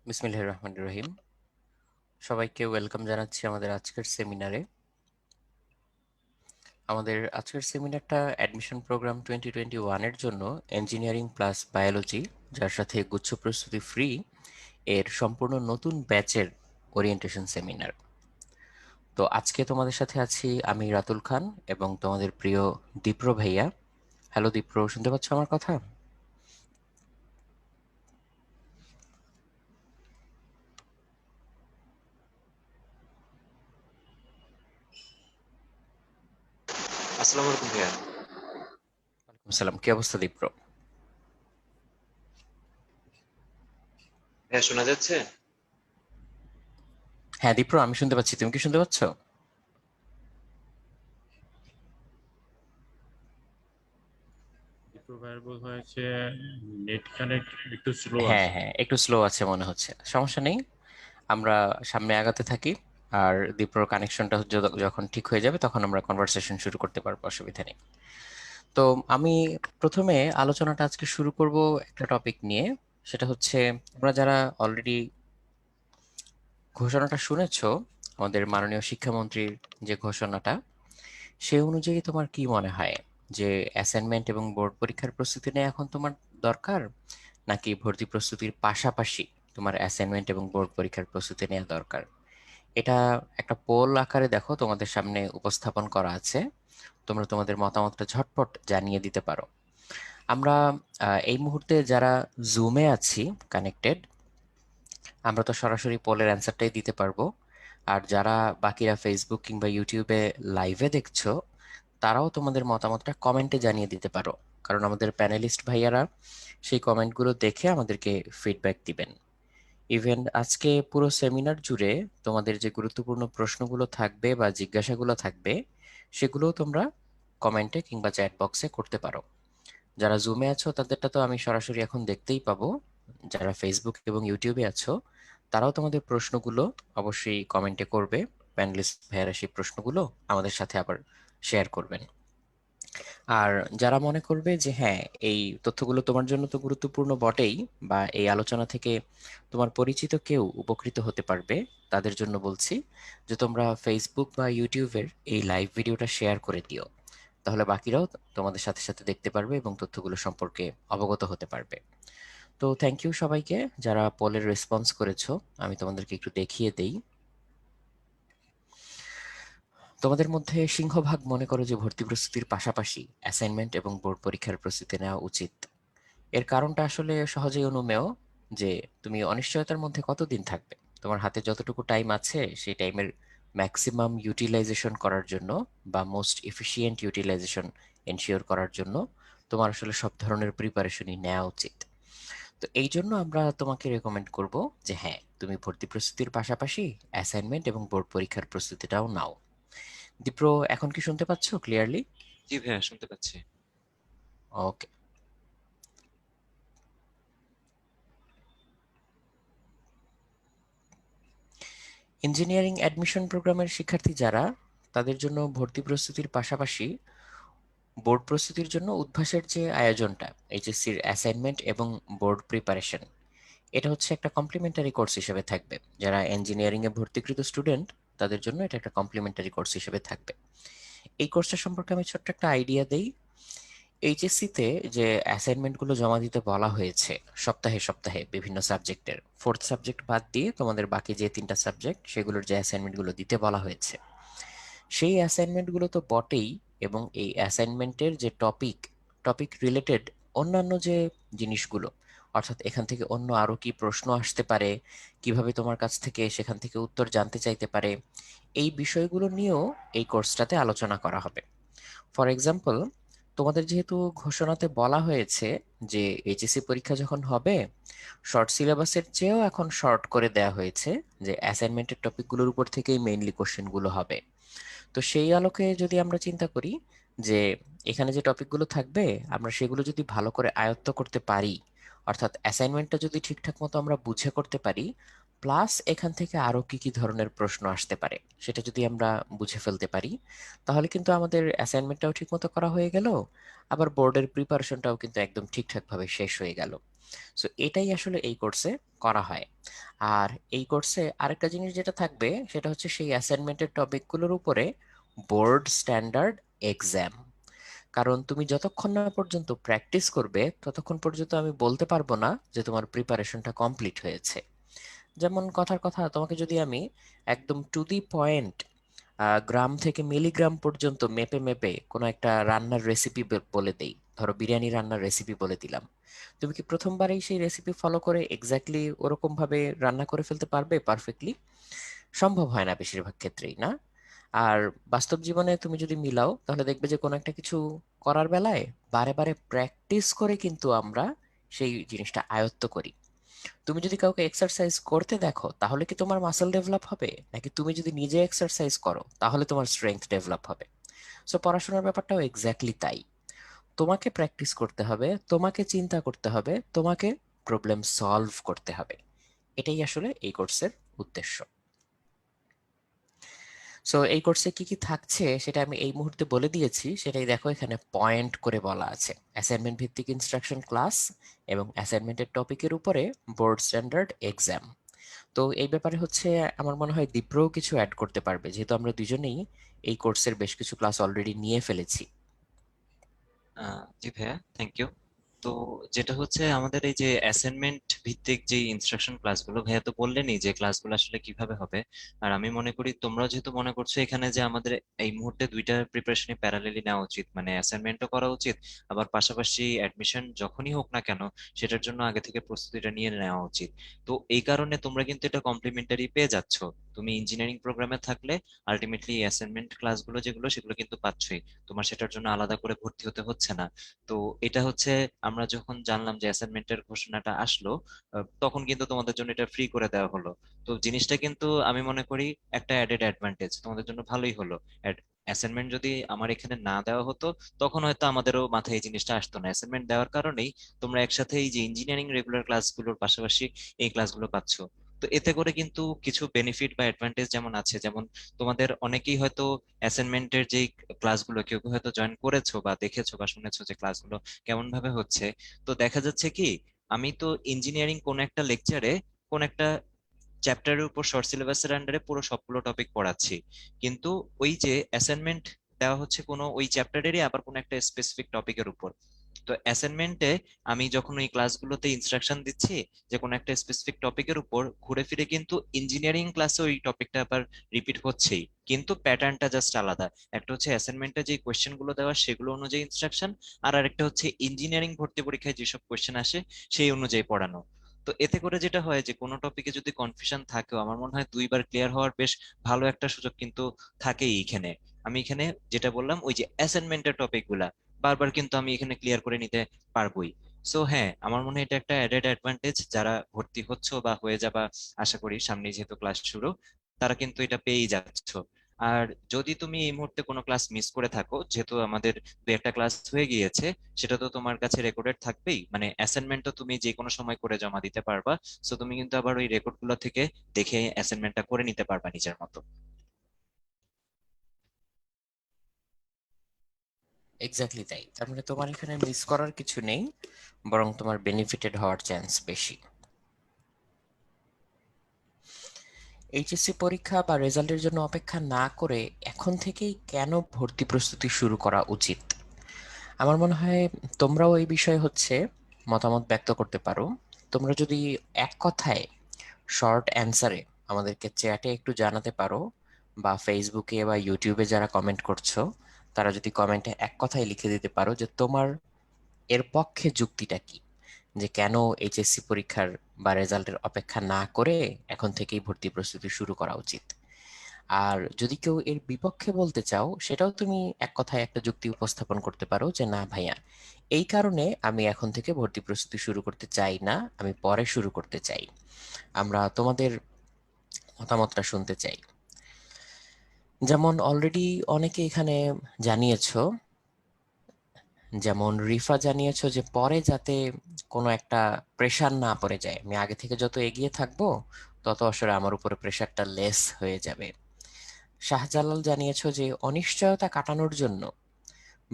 বিসমিল্লাহির রহমানির রহিম। সবাইকে ওয়েলকাম জানাচ্ছি আমাদের আজকের সেমিনারে। আমাদের আজকের সেমিনারটা অ্যাডমিশন প্রোগ্রাম 2021-এর জন্য ইঞ্জিনিয়ারিং প্লাস বায়োলজি, যার সাথে গুচ্ছ প্রস্তুতি ফ্রি এর সম্পূর্ণ নতুন ব্যাচের ওরিয়েন্টেশন সেমিনার। তো আজকে তোমাদের সাথে আছি আমি রাতুল খান এবং তোমাদের প্রিয় দীপ্র ভাইয়া। হ্যালো দীপ্র, শুনতে পাচ্ছ আমার কথা? আসসালামু আলাইকুম ভাইয়া। ওয়ালাইকুম আসসালাম, কি অবস্থা দীপ্র? ভাইয়া শোনা যাচ্ছে? হ্যাঁ দীপ্র, আমি শুনতে পাচ্ছি, তুমি কি শুনতে পাচ্ছ? প্রোভাইড বোধ হয়েছে, নেট কানেক্ট একটু স্লো হ্যাঁ আছে। হ্যাঁ, একটু স্লো আছে মনে হচ্ছে, সমস্যা নেই, আমরা সামনে আগাতে থাকি। আর দীপ্রর কানেকশনটা যখন ঠিক হয়ে যাবে তখন আমরা কনভারসেশন শুরু করতে পারবো, অসুবিধা নেই। তো আমি প্রথমে আলোচনাটা আজকে শুরু করব একটা টপিক নিয়ে। সেটা হচ্ছে, তোমরা যারা অলরেডি ঘোষণাটা শুনেছো, আমাদের মাননীয় শিক্ষামন্ত্রীর যে ঘোষণাটা, সে অনুযায়ী তোমার কি মনে হয় যে অ্যাসাইনমেন্ট এবং বোর্ড পরীক্ষার প্রস্তুতি নেওয়া এখন তোমার দরকার, নাকি ভর্তি প্রস্তুতির পাশাপাশি তোমার অ্যাসাইনমেন্ট এবং বোর্ড পরীক্ষার প্রস্তুতি নেওয়া দরকার? এটা একটা পোল আকারে দেখো তোমাদের সামনে উপস্থাপন করা আছে, তোমরা তোমাদের মতামতটা ঝটপট জানিয়ে দিতে পারো। আমরা এই মুহূর্তে যারা জুমে আছি কানেক্টেড, আমরা তো সরাসরি পোলের অ্যান্সারটাই দিতে পারবো। আর যারা বাকিরা ফেসবুক কিংবা ইউটিউবে লাইভে দেখছো, তারাও তোমাদের মতামতটা কমেন্টে জানিয়ে দিতে পারো, কারণ আমাদের প্যানেলিস্ট ভাইয়ারা সেই কমেন্টগুলো দেখে আমাদেরকে ফিডব্যাক দিবেন। ইভেন আজকে পুরো সেমিনার জুড়ে তোমাদের যে গুরুত্বপূর্ণ প্রশ্নগুলো থাকবে বা জিজ্ঞাসাগুলো থাকবে, সেগুলোও তোমরা কমেন্টে কিংবা চ্যাট বক্সে করতে পারো। যারা জুমে আছো তাদেরটা তো আমি সরাসরি এখন দেখতেই পাবো, যারা ফেসবুক এবং ইউটিউবে আছো তারাও তোমাদের প্রশ্নগুলো অবশ্যই কমেন্টে করবে। প্যানেলিস্ট ভাইয়ারা সেই প্রশ্নগুলো আমাদের সাথে আবার শেয়ার করবেন। আর যারা মনে করবে যে হ্যাঁ, এই তথ্যগুলো তোমার জন্য তো গুরুত্বপূর্ণ বটেই, বা এই আলোচনা থেকে তোমার পরিচিত কেউ উপকৃত হতে পারবে, তাদের জন্য বলছি যে তোমরা ফেসবুক বা ইউটিউবের এই লাইভ ভিডিওটা শেয়ার করে দিও, তাহলে বাকিরাও তোমাদের সাথে সাথে দেখতে পারবে এবং তথ্যগুলো সম্পর্কে অবগত হতে পারবে। তো থ্যাংক ইউ সবাইকে যারা পোলের রেসপন্স করেছো। আমি তোমাদেরকে একটু দেখিয়ে দেই। তোমাদের মধ্যে সিংহভাগ মনে করো যে ভর্তি প্রস্তুতির পাশাপাশি অ্যাসাইনমেন্ট এবং বোর্ড পরীক্ষার প্রস্তুতি নেওয়া উচিত। এর কারণটা আসলে সহজেই অনুমেয়, যে তুমি অনিশ্চয়তার মধ্যে কতদিন থাকবে। তোমার হাতে যতটুকু টাইম আছে সেই টাইমের ম্যাক্সিমাম ইউটিলাইজেশন করার জন্য বা মোস্ট এফিশিয়েন্ট ইউটিলাইজেশন এনশিওর করার জন্য তোমার আসলে সব ধরনের প্রিপারেশনই নেওয়া উচিত। তো এই জন্য আমরা তোমাকে রেকমেন্ড করব যে হ্যাঁ, তুমি ভর্তি প্রস্তুতির পাশাপাশি অ্যাসাইনমেন্ট এবং বোর্ড পরীক্ষার প্রস্তুতিটাও নাও। দীপ্র, এখন কি শুনতে পাচ্ছো ক্লিয়ারলি? জি ভাইয়া শুনতে পাচ্ছি। ওকে। ইঞ্জিনিয়ারিং অ্যাডমিশন প্রোগ্রামের শিক্ষার্থী যারা, তাদের জন্য ভর্তি প্রস্তুতির পাশাপাশি বোর্ড প্রস্তুতির জন্য উদ্ভাসের যে আয়োজনটা, এইচএসসির অ্যাসাইনমেন্ট এবং বোর্ড প্রিপারেশন, এটা হচ্ছে একটা কমপ্লিমেন্টারি কোর্স হিসেবে থাকবে। যারা ইঞ্জিনিয়ারিং এ ভর্তিকৃত স্টুডেন্ট, তাদের জন্য এটা একটা কমপ্লিমেন্টারি কোর্স হিসেবে থাকবে। এই কোর্সটা সম্পর্কে আমি ছোট্ট একটা আইডিয়া দেই। এইচএসসিতে যে অ্যাসাইনমেন্টগুলো জমা দিতে বলা হয়েছে সপ্তাহে সপ্তাহে বিভিন্ন সাবজেক্টের, ফোর্থ সাবজেক্ট বাদ দিয়ে তোমাদের বাকি যে তিনটা সাবজেক্ট সেগুলোর যে অ্যাসাইনমেন্টগুলো দিতে বলা হয়েছে, সেই অ্যাসাইনমেন্টগুলো তো বটেই, এবং এই অ্যাসাইনমেন্টের যে টপিক, টপিক রিলেটেড অন্যান্য যে জিনিসগুলো, অর্থাৎ এখান থেকে অন্য আরো কি প্রশ্ন আসতে পারে, কিভাবে তোমার কাছ থেকে সেখান থেকে উত্তর জানতে চাইতে পারে, এই বিষয়গুলো নিয়েও এই কোর্সটাতে আলোচনা করা হবে। ফর এক্সাম্পল, তোমাদের যেহেতু ঘোষণাতে বলা হয়েছে যে এইচএসসি পরীক্ষা যখন হবে, শর্ট সিলেবাসের চেয়েও এখন শর্ট করে দেয়া হয়েছে, যে অ্যাসাইনমেন্টের টপিকগুলোর উপর থেকেই মেইনলি কোশ্চেনগুলো হবে। তো সেই আলোকে যদি আমরা চিন্তা করি যে এখানে যে টপিকগুলো থাকবে, আমরা সেগুলো যদি ভালো করে আয়ত্ত করতে পারি, অর্থাৎ অ্যাসাইনমেন্টটা যদি ঠিকঠাক মতো আমরা বুঝে করতে পারি, প্লাস এখান থেকে আরো কি কি ধরনের প্রশ্ন আসতে পারে সেটা যদি আমরা বুঝে ফেলতে পারি, তাহলে কিন্তু আমাদের অ্যাসাইনমেন্টটাও ঠিক মতো করা হয়ে গেল, আবার বোর্ডের প্রিপারেশনটাও কিন্তু একদম ঠিকঠাক ভাবে শেষ হয়ে গেল। সো এটাই আসলে এই কোর্সে করা হয়। আর এই কোর্সে আরেকটা জিনিস যেটা থাকবে সেটা হচ্ছে সেই অ্যাসাইনমেন্টের টপিকগুলোর উপরে বোর্ড স্ট্যান্ডার্ড এক্সাম। কারণ তুমি যতক্ষণ না পর্যন্ত প্র্যাকটিস করবে ততক্ষণ পর্যন্ত আমি বলতে পারবো না যে তোমার প্রিপারেশনটা কমপ্লিট হয়েছে। যেমন কথার কথা, তোমাকে যদি আমি একদম টু দি পয়েন্ট গ্রাম থেকে মিলিগ্রাম পর্যন্ত মেপে মেপে কোনো একটা রান্নার রেসিপি বলে দেই, ধরো বিরিয়ানি রান্নার রেসিপি বলে দিলাম, তুমি কি প্রথমবারেই সেই রেসিপি ফলো করে এক্স্যাক্টলি ওরকম ভাবে রান্না করে ফেলতে পারবে পারফেক্টলি? সম্ভব হয় না বেশিরভাগ ক্ষেত্রেই, না? আর বাস্তব জীবনে তুমি যদি মিলাও তাহলে দেখবে যে কোনো একটা কিছু করার বেলায় বারে বারে প্র্যাকটিস করে কিন্তু আমরা সেই জিনিসটা আয়ত্ত করি। তুমি যদি কাউকে এক্সারসাইজ করতে দেখো তাহলে কি তোমার মাসল ডেভেলপ হবে, নাকি তুমি যদি নিজে এক্সারসাইজ করো তাহলে তোমার স্ট্রেংথ ডেভেলপ হবে? সো পড়াশোনার ব্যাপারটাও এক্স্যাক্টলি তাই। তোমাকে প্র্যাকটিস করতে হবে, তোমাকে চিন্তা করতে হবে, তোমাকে প্রবলেম সলভ করতে হবে। এটাই আসলে এই কোর্সের উদ্দেশ্য। সো এই কোর্সে কি কি থাকছে সেটা আমি এই মুহূর্তে বলে দিয়েছি, সেটাই দেখো এখানে পয়েন্ট করে বলা আছে। অ্যাসাইনমেন্ট ভিত্তিক ইনস্ট্রাকশন ক্লাস এবং অ্যাসাইনমেন্টের টপিকের উপরে বোর্ড স্ট্যান্ডার্ড এক্সাম। তো এই ব্যাপারে হচ্ছে আমার মনে হয় দীপ্রও কিছু অ্যাড করতে পারবে, যেহেতু আমরা দুজনেই এই কোর্সের বেশ কিছু ক্লাস অলরেডি নিয়ে ফেলেছি। জি ভাইয়া, থ্যাংক ইউ। তো যেটা হচ্ছে আমাদের এই যে অ্যাসাইনমেন্ট ভিত্তিক যে ইনস্ট্রাকশন ক্লাসগুলো, ভাইয়া তো বললেনই যে ক্লাসগুলো আসলে কিভাবে হবে। আর আমি মনে করি তোমরা যেহেতু মনে করছো এখানে যে আমাদের এই মুহূর্তে দুইটা প্রিপারেশনই প্যারালালি নেওয়া উচিত, মানে অ্যাসাইনমেন্টও করা উচিত, আবার পাশাপাশি অ্যাডমিশন যখনই হোক না কেন সেটার জন্য আগে থেকে প্রস্তুতিটা নিয়ে নেওয়া উচিত। তো এই কারণে তোমরা কিন্তু এটা কমপ্লিমেন্টারি পেয়ে যাচ্ছ। তুমি ইঞ্জিনিয়ারিং প্রোগ্রামে থাকলে আলটিমেটলি অ্যাসাইনমেন্ট ক্লাসগুলো যেগুলো সেগুলো কিন্তু পাচ্ছই, তোমার সেটার জন্য আলাদা করে ভর্তি হতে হচ্ছে না। তো এটা হচ্ছে আমরা যখন জানলাম যে অ্যাসাইনমেন্টের ঘোষণাটা আসলো, তখন কিন্তু তোমাদের জন্য এটা ফ্রি করে দেওয়া হলো। তো জিনিসটা কিন্তু আমি মনে করি একটা অ্যাডেড অ্যাডভান্টেজ তোমাদের জন্য ভালোই হলো। অ্যাসাইনমেন্ট যদি আমার এখানে না দেওয়া হতো তখন হয়তো আমাদেরও মাথায় এই জিনিসটা আসতো না। অ্যাসাইনমেন্ট দেওয়ার কারণেই তোমরা একসাথে এই যে ইঞ্জিনিয়ারিং রেগুলার ক্লাসগুলোর পাশাপাশি এই ক্লাসগুলো পাচ্ছো। তো এতে করে কিন্তু কিছু বেনিফিট বা অ্যাডভান্টেজ যেমন আছে, যেমন তোমাদের অনেকেই হয়তো অ্যাসাইনমেন্টের যেই ক্লাসগুলো কেউ কেউ হয়তো জয়েন করেছো বা দেখেছো বা শুনেছো যে ক্লাসগুলো কেমন ভাবে হচ্ছে। তো দেখা যাচ্ছে কি, আমি তো ইঞ্জিনিয়ারিং কোন একটা লেকচারে কোন একটা চ্যাপ্টারের উপর শর্ট সিলেবাসের আন্ডারে পুরো সবগুলো টপিক পড়াচ্ছি, কিন্তু ওই যে অ্যাসাইনমেন্ট দেওয়া হচ্ছে কোনো ওই চ্যাপ্টারেরই আবার কোনো একটা স্পেসিফিক টপিকের উপর। তো অ্যাসাইনমেন্টে আমি যখন ওই ক্লাসগুলোতে ইনস্ট্রাকশন দিচ্ছি যে কোনো একটা স্পেসিফিক টপিকের উপর, ঘুরে ফিরে কিন্তু ইঞ্জিনিয়ারিং ক্লাসে ওই টপিকটা আবার রিপিট হচ্ছেই, কিন্তু প্যাটার্নটা জাস্ট আলাদা। একটা হচ্ছে অ্যাসাইনমেন্টে যে কোয়েশ্চেন গুলো দেওয়া সেগুলো অনুযায়ী ইনস্ট্রাকশন, আর আরেকটা হচ্ছে ইঞ্জিনিয়ারিং ভর্তি পরীক্ষায় যেসব কোয়েশ্চেন আসে সেই অনুযায়ী পড়ানো। তো এতে করে যেটা হয় যে কোনো টপিকে যদি কনফিউশন থাকেও আমার মনে হয় দুইবার ক্লিয়ার হওয়ার বেশ ভালো একটা সুযোগ কিন্তু থাকেই এখানে। আমি এখানে যেটা বললাম ওই যে অ্যাসাইনমেন্টের টপিক গুলা বারবার কিন্তু আমি এখানে ক্লিয়ার করে নিতে পারবোই। সো হ্যাঁ, আমার মনে হয় এটা একটা অ্যাডেড অ্যাডভান্টেজ, যারা ভর্তি হচ্ছ বা হয়ে যাবা আশা করি সামনে যেহেতু ক্লাস শুরু, তারা কিন্তু এটা পেয়েই যাচ্ছ। আর যদি তুমি এই মুহূর্তে কোনো ক্লাস মিস করে থাকো, যেহেতু আমাদের দু একটা ক্লাস হয়ে গিয়েছে, সেটা তো তোমার কাছে রেকর্ডেড থাকবেই, মানে অ্যাসাইনমেন্ট তো তুমি যে কোনো সময় করে জমা দিতে পারবা। সো তুমি কিন্তু আবার ওই রেকর্ড গুলো থেকে দেখে অ্যাসাইনমেন্টটা করে নিতে পারবা নিজের মতো। এক্স্যাক্টলি তাই, তার মানে তোমার এখানে মিস করার কিছু নেই, বরং তোমার বেনিফিটেড হওয়ার চান্স বেশি। এইচএসসি পরীক্ষা বা রেজাল্টের জন্য অপেক্ষা না করে এখন থেকেই কেন ভর্তি প্রস্তুতি শুরু করা উচিত? আমার মনে হয় তোমরাও এই বিষয়ে হচ্ছে মতামত ব্যক্ত করতে পারো। তোমরা যদি এক কথায় শর্ট অ্যান্সারে আমাদেরকে চ্যাটে একটু জানাতে পারো, বা ফেসবুকে বা ইউটিউবে যারা কমেন্ট করছো তারা যদি কমেন্টে এক কথায় লিখে দিতে পারো যে তোমার এর পক্ষে যুক্তিটা কি, যে কেন এইচএসসি পরীক্ষার বা রেজাল্টের অপেক্ষা না করে এখন থেকেই ভর্তি প্রস্তুতি শুরু করা উচিত। আর যদি কেউ এর বিপক্ষে বলতে চাও সেটাও তুমি এক কথায় একটা যুক্তি উপস্থাপন করতে পারো যে না ভাইয়া, এই কারণে আমি এখন থেকে ভর্তি প্রস্তুতি শুরু করতে চাই না, আমি পরে শুরু করতে চাই। আমরা তোমাদের মতামতটা শুনতে চাই। যেমন অলরেডি অনেকে এখানে জানিয়েছো, যেমন রিফা জানিয়েছো যে পরে যাতে কোনো একটা প্রেশার না পড়ে যায়, আমি আগে থেকে যত এগিয়ে থাকবো তত আসলে আমার উপরে প্রেশারটা লেস হয়ে যাবে। শাহজালাল জানিয়েছো যে অনিশ্চয়তা কাটানোর জন্য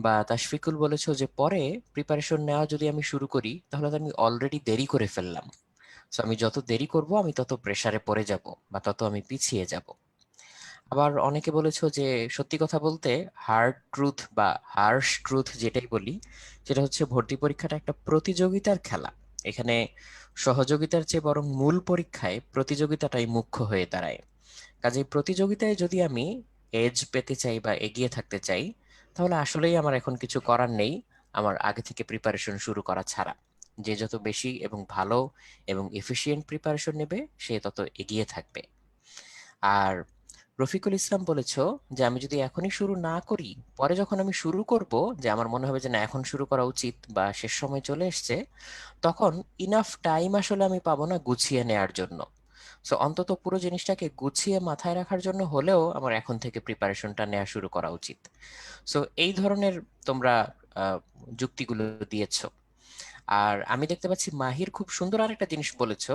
বা তাশফিকুল বলেছো যে পরে প্রিপারেশন নেওয়া যদি আমি শুরু করি তাহলে তো আমি অলরেডি দেরি করে ফেললাম। সো আমি যত দেরি করব আমি তত প্রেসারে পড়ে যাব বা তত আমি পিছিয়ে যাব। আবার অনেকে বলেছো যে সত্যি কথা বলতে হার্ড ট্রুথ বা হার্শ ট্রুথ যেটাই বলি, সেটা হচ্ছে ভর্তি পরীক্ষাটা একটা প্রতিযোগিতার খেলা। এখানে সহযোগিতার চেয়ে বরং মূল পরীক্ষায় প্রতিযোগিতাটাই মুখ্য হয়ে দাঁড়ায়। কাজেই প্রতিযোগিতায় যদি আমি এজ পেতে চাই বা এগিয়ে থাকতে চাই, তাহলে আসলেই আমার এখন কিছু করার নেই আমার আগে থেকে প্রিপারেশন শুরু করা ছাড়া। যে যত বেশি এবং ভালো এবং এফিশিয়েন্ট প্রিপারেশন নেবে সে তত এগিয়ে থাকবে। আর রফিকুল ইসলাম বলেছো যে আমি যদি এখনই শুরু না করি, পরে যখন আমি শুরু করব, যে আমার মনে হবে যে না এখন শুরু করা উচিত বা শেষ সময় চলে এসেছে, তখন ইনাফ টাইম আসলে আমি পাবো না গুছিয়ে নেয়ার জন্য। সো অন্তত পুরো জিনিসটাকে গুছিয়ে মাথায় রাখার জন্য হলেও আমার এখন থেকে প্রিপারেশনটা নেওয়া শুরু করা উচিত। সো এই ধরনের তোমরা আহ, যুক্তিগুলো দিয়েছো। আর আমি দেখতে পাচ্ছি মাহির খুব সুন্দর আরেকটা জিনিস বলেছো,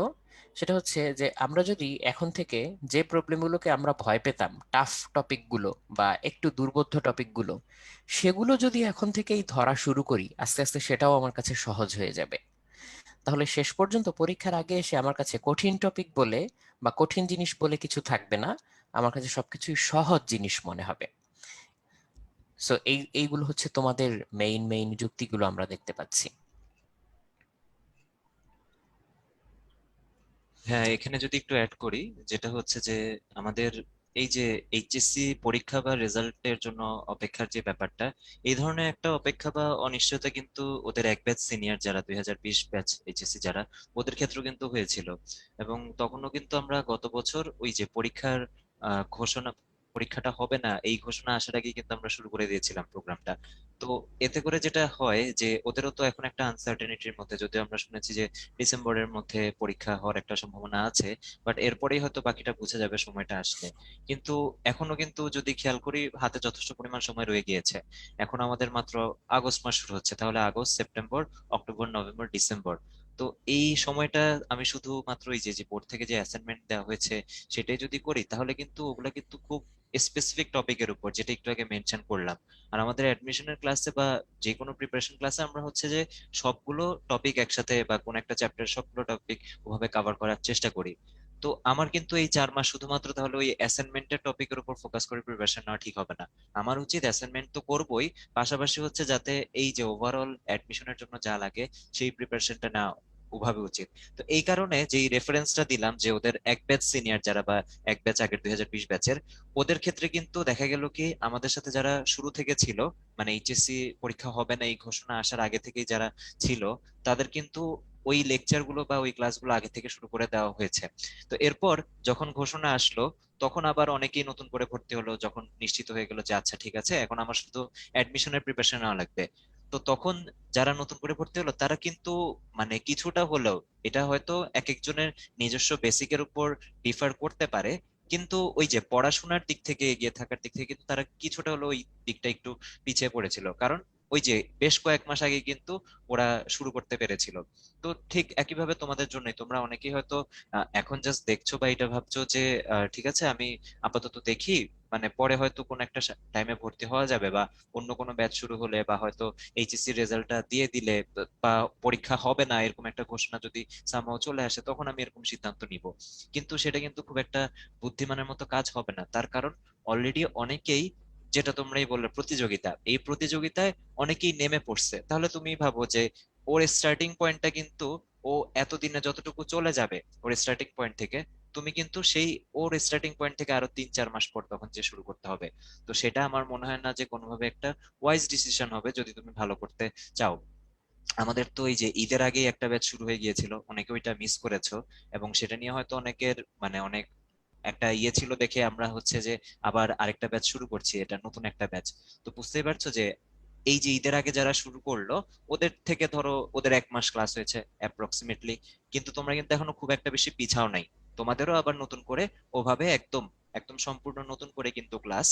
সেটা হচ্ছে যে আমরা যদি এখন থেকে যে প্রবলেমগুলোকে আমরা ভয় পেতাম, টাফ টপিকগুলো বা একটু দুর্বোধ্য টপিকগুলো, সেগুলো যদি এখন থেকেই ধরা শুরু করি আস্তে আস্তে, সেটাও আমার কাছে সহজ হয়ে যাবে। তাহলে শেষ পর্যন্ত পরীক্ষার আগে এসে আমার কাছে কঠিন টপিক বলে বা কঠিন জিনিস বলে কিছু থাকবে না, আমার কাছে সবকিছুই সহজ জিনিস মনে হবে। সো এইগুলো হচ্ছে তোমাদের মেইন মেইন যুক্তিগুলো আমরা দেখতে পাচ্ছি। হ্যাঁ, এখানে যদি একটু অ্যাড করি, যেটা হচ্ছে যে আমাদের এই যে এইচএসসি পরীক্ষা বা রেজাল্টের জন্য অপেক্ষার যে ব্যাপারটা, এই ধরনের একটা অপেক্ষা বা অনিশ্চয়তা কিন্তু ওদের এক ব্যাচ সিনিয়র যারা 2020 ব্যাচ এইচএসসি যারা, ওদের ক্ষেত্রেও কিন্তু হয়েছিল। এবং তখনও কিন্তু আমরা গত বছর ওই যে পরীক্ষার ঘোষণা, পরীক্ষাটা হবে না এই ঘোষণা আসার আগে কিন্তু আমরা শুরু করে দিয়েছিলাম প্রোগ্রামটা। তো এতে করে যেটা হয় যে ওদেরও তো এখন একটা আনসার্টেনিটির মধ্যে, যদিও আমরা শুনেছি যে ডিসেম্বরের মধ্যে পরীক্ষা হওয়ার একটা সম্ভাবনা আছে, বাট এরপরেই হয়তো বাকিটা বোঝা যাবে সময়টা আসলে। কিন্তু এখনো কিন্তু যদি খেয়াল করি হাতে যথেষ্ট পরিমাণ সময় রয়ে গিয়েছে। এখন আমাদের মাত্র আগস্ট মাস শুরু হচ্ছে, তাহলে August, September, October, November, December. তো এই সময়টা আমি শুধুমাত্র এই যে যে বোর্ড থেকে যে অ্যাসাইনমেন্ট দেওয়া হয়েছে সেটাই যদি করি, তাহলে কিন্তু ওগুলা কিন্তু খুব স্পেসিফিক টপিকের উপর, যেটা একটু আগে মেনশন করলাম। আর আমাদের অ্যাডমিশনের ক্লাসে বা যে কোনো প্রিপারেশন ক্লাসে আমরা হচ্ছে যে সবগুলো টপিক একসাথে বা কোন একটা চ্যাপ্টার সবগুলো টপিক ওভাবে কভার করার চেষ্টা করি। তো আমার কিন্তু এই 4 মাস শুধুমাত্র তাহলে ওই অ্যাসাইনমেন্টের টপিকের উপর ফোকাস করে প্রিপারেশন নেওয়া ঠিক হবে না। আমার উচিত অ্যাসাইনমেন্ট তো করবোই, পাশাপাশি হচ্ছে যাতে এই যে ওভারঅল অ্যাডমিশনের জন্য যা লাগে সেই প্রিপারেশনটা নেওয়া ওভাবে উচিত। তো এই কারণে যে রেফারেন্সটা দিলাম যে ওদের এক ব্যাচ সিনিয়র যারা বা এক ব্যাচ আগের 2020 ব্যাচের, ওদের ক্ষেত্রে কিন্তু দেখা গেল কি আমাদের সাথে যারা শুরু থেকে ছিল, মানে এইচএসসি পরীক্ষা হবে না এই ঘোষণা আসার আগে থেকেই যারা ছিল, তাদের কিন্তু ওই লেকচার গুলো বা ওই ক্লাসগুলো আগে থেকে শুরু করে দেওয়া হয়েছে। তো এরপর যখন ঘোষণা আসলো, তখন আবার অনেকেই নতুন করে ভর্তি হলো, যখন নিশ্চিত হয়ে গেল যে আচ্ছা ঠিক আছে এখন আমার শুধু অ্যাডমিশনের প্রিপারেশন নেওয়া লাগবে। তো তখন যারা নতুন করে ভর্তি হলো তারা কিন্তু মানে কিছুটা হলেও, এটা হয়তো এক একজনের নিজস্ব বেসিকের উপর ডিফার করতে পারে, কিন্তু ওই যে পড়াশোনার দিক থেকে এগিয়ে থাকার দিক থেকে কিন্তু তারা কিছুটা হলো ওই দিকটা একটু পিছিয়ে পড়েছিল, কারণ ওই যে বেশ কয়েক মাস আগে কিন্তু ওরা শুরু করতে পেরেছিল। তো ঠিক একইভাবে তোমাদের জন্যই, তোমরা অনেকেই হয়তো এখন জাস্ট দেখছো বা এটা ভাবছো যে ঠিক আছে আমি আপাতত দেখি, মানে পরে হয়তো কোন একটা টাইমে ভর্তি হওয়া যাবে, বা অন্য কোনো ব্যাচ শুরু হলে বা হয়তো এইচএসসি রেজাল্টটা দিয়ে দিলে বা পরীক্ষা হবে না এরকম একটা ঘোষণা যদি সামহাও চলে আসে তখন আমি এরকম সিদ্ধান্ত নিব। কিন্তু সেটা কিন্তু খুব একটা বুদ্ধিমানের মতো কাজ হবে না, তার কারণ অলরেডি অনেকেই, যেটা তোমরাই বললে প্রতিযোগিতা, এই প্রতিযোগিতায় অনেকেই নেমে পড়ছে। তাহলে তুমি ভাবো যে ওর স্টার্টিং পয়েন্টটা কিন্তু, ও এতদিনে যতটুকু চলে যাবে ওর স্টার্টিং পয়েন্ট থেকে, তুমি কিন্তু সেই ওর স্টার্টিং পয়েন্ট থেকে আরো 3-4 মাস পর তখন যে শুরু করতে হবে। তো সেটা আমার মনে হয় না যে কোনোভাবে একটা ওয়াইজ ডিসিশন হবে যদি তুমি ভালো করতে চাও। আমাদের তো এই যে ঈদের আগেই একটা ব্যাচ শুরু হয়ে গিয়েছিল, অনেকে ওইটা মিস করেছো, এবং সেটা নিয়ে হয়তো অনেকের মানে অনেক একটা ইয়ে ছিল দেখে আমরা হচ্ছে যে আবার আরেকটা ব্যাচ শুরু করছি, এটা নতুন একটা ব্যাচ। তো বুঝতেই পারছো যে এই যে ঈদের আগে যারা শুরু করলো ওদের থেকে ধরো ওদের 1 মাস ক্লাস হয়েছে অ্যাপ্রক্সিমেটলি, কিন্তু তোমরা কিন্তু এখনো খুব একটা বেশি পিছাও নাই। তোমাদেরও আবার নতুন করে ওভাবে একদম একদম সম্পূর্ণ নতুন করে কিন্তু ক্লাস,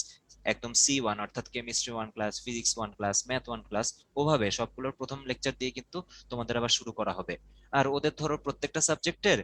একদম C1 অর্থাৎ chemistry 1 class, physics 1 class, math 1 class, ওভাবে সবগুলোর প্রথম লেকচার দিয়ে কিন্তু তোমাদের আবার শুরু করা হবে। আর ওদের ধরো প্রত্যেকটা সাবজেক্টের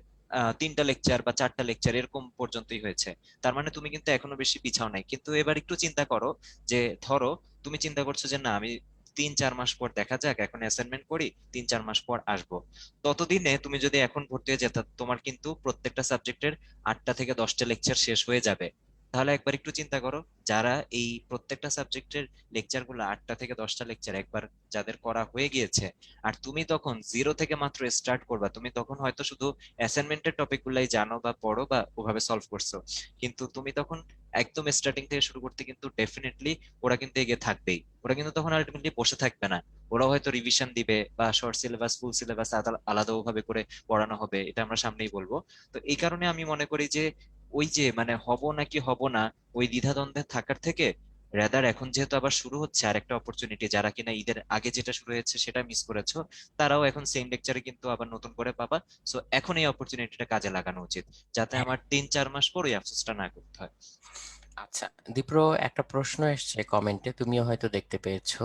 3টা লেকচার বা 4টা লেকচার এরকম পর্যন্তই হয়েছে। তার মানে তুমি কিন্তু এখনো বেশি পিছাও নাই। কিন্তু এবার একটু চিন্তা করো যে ধরো তুমি চিন্তা করছো যে না আমি 3-4 মাস পর দেখা যাক, এখন অ্যাসাইনমেন্ট করি, 3-4 মাস পর আসবো। ততদিনে তুমি যদি এখন ভর্তি হয়ে যেত, তোমার কিন্তু প্রত্যেকটা সাবজেক্টের 8টা থেকে 10টা লেকচার শেষ হয়ে যাবে। তাহলে একবার একটু চিন্তা করো, যারা এই প্রত্যেকটা সাবজেক্টের লেকচার গুলো 8টা থেকে 10টা লেকচার একবার যাদের করা হয়ে গিয়েছে, আর তুমি তখন জিরো থেকে মাত্র স্টার্ট করবা, তুমি তখন হয়তো শুধু অ্যাসাইনমেন্টের টপিক গুলাই জানো বা পড়ো বা ওভাবে সলভ করছো, কিন্তু তুমি তখন একদম স্টার্টিং থেকে শুরু করতে কিন্তু ডেফিনেটলি ওরা কিন্তু এগিয়ে থাকবেই। ওরা কিন্তু তখন আলটিমেটলি বসে থাকবে না, ওরা হয়তো রিভিশন দিবে বা শর্ট সিলেবাস ফুল সিলেবাস আলাদা ভাবে করে পড়ানো হবে, এটা আমরা সামনেই বলবো। তো এই কারণে আমি মনে করি যে ওই যে মানে হব নাকি হব না, ওই দ্বিধাদ্বন্দ্বে থাকার থেকে রেদার এখন যেহেতু আবার শুরু হচ্ছে আরেকটা অপরচুনিটি, যারা কিনা ঈদের আগে যেটা শুরু হয়েছে সেটা মিস করেছো, তারাও এখন সেম লেকচারে কিন্তু আবার নতুন করে পাবা। সো এখন এই অপরচুনিটিটা কাজে লাগানো উচিত, যাতে হ্যাঁ। আমার 3-4 মাস পর ওই আফসোসটা না করতে হয়। আচ্ছা, দীপ্র, একটা প্রশ্ন এসছে কমেন্টে, তুমিও হয়তো দেখতে পেয়েছো।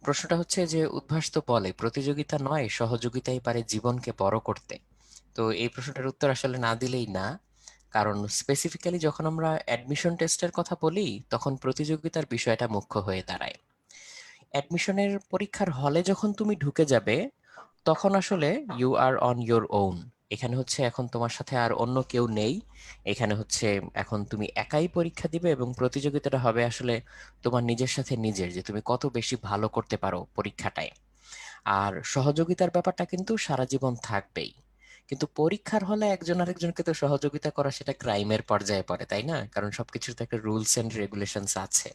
প্রশ্নটা হচ্ছে যে উদ্ভাস তো বলে প্রতিযোগিতা নয় সহযোগিতাই পারে জীবনকে বড় করতে। তো এই প্রশ্নটার উত্তর আসলে না দিলেই না, কারণ স্পেসিফিক্যালি যখন আমরা অ্যাডমিশন টেস্টের কথা বলি তখন প্রতিযোগিতার বিষয়টা মুখ্য হয়ে দাঁড়ায়। অ্যাডমিশনের পরীক্ষার হলে যখন তুমি ঢুকে যাবে তখন আসলে you are on your own. এখানে হচ্ছে এখন তোমার সাথে আর অন্য কেউ নেই। এখানে হচ্ছে এখন তুমি একাই পরীক্ষা দিবে এবং প্রতিযোগিতাটা হবে আসলে তোমার নিজের সাথে নিজের, যে তুমি কত বেশি ভালো করতে পারো পরীক্ষাটায়। আর সহযোগিতার ব্যাপারটা কিন্তু সারা জীবন থাকবেই। কিন্তু পরীক্ষার হলে একজন আরেকজনকে তো সহযোগিতা করা সেটা ক্রাইমের পর্যায়ে পড়ে, তাই না? কারণ সবকিছুর তো একটা রুলস এন্ড রেগুলেশনস আছে।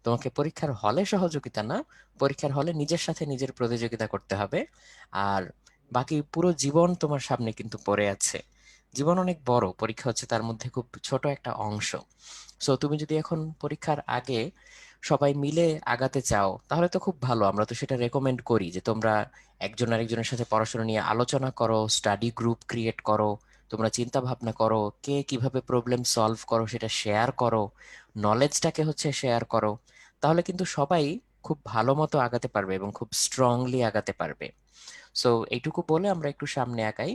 তোমাকে পরীক্ষার হলে সহযোগিতা না, পরীক্ষার হলে নিজের সাথে নিজের প্রতিযোগিতা করতে হবে। আর বাকি পুরো জীবন তোমার সামনে কিন্তু পড়ে আছে। জীবন অনেক বড়, পরীক্ষা হচ্ছে তার মধ্যে খুব ছোট একটা অংশ। সো তুমি যদি এখন পরীক্ষার আগে সবাই মিলে আগাতে চাও তাহলে তো খুব ভালো, আমরা তো সেটা রেকমেন্ড করি যে তোমরা একজন আরেকজনের সাথে পড়াশোনা নিয়ে আলোচনা করো, স্টাডি গ্রুপ ক্রিয়েট করো, তোমরা চিন্তা ভাবনা করো কে কিভাবে প্রবলেম সলভ করো সেটা শেয়ার করো, নলেজটাকে হচ্ছে শেয়ার করো। তাহলে কিন্তু সবাই খুব ভালো মতো আগাতে পারবে এবং খুব স্ট্রংলি আগাতে পারবে। সো এইটুকু বলে আমরা একটু সামনে আগাই।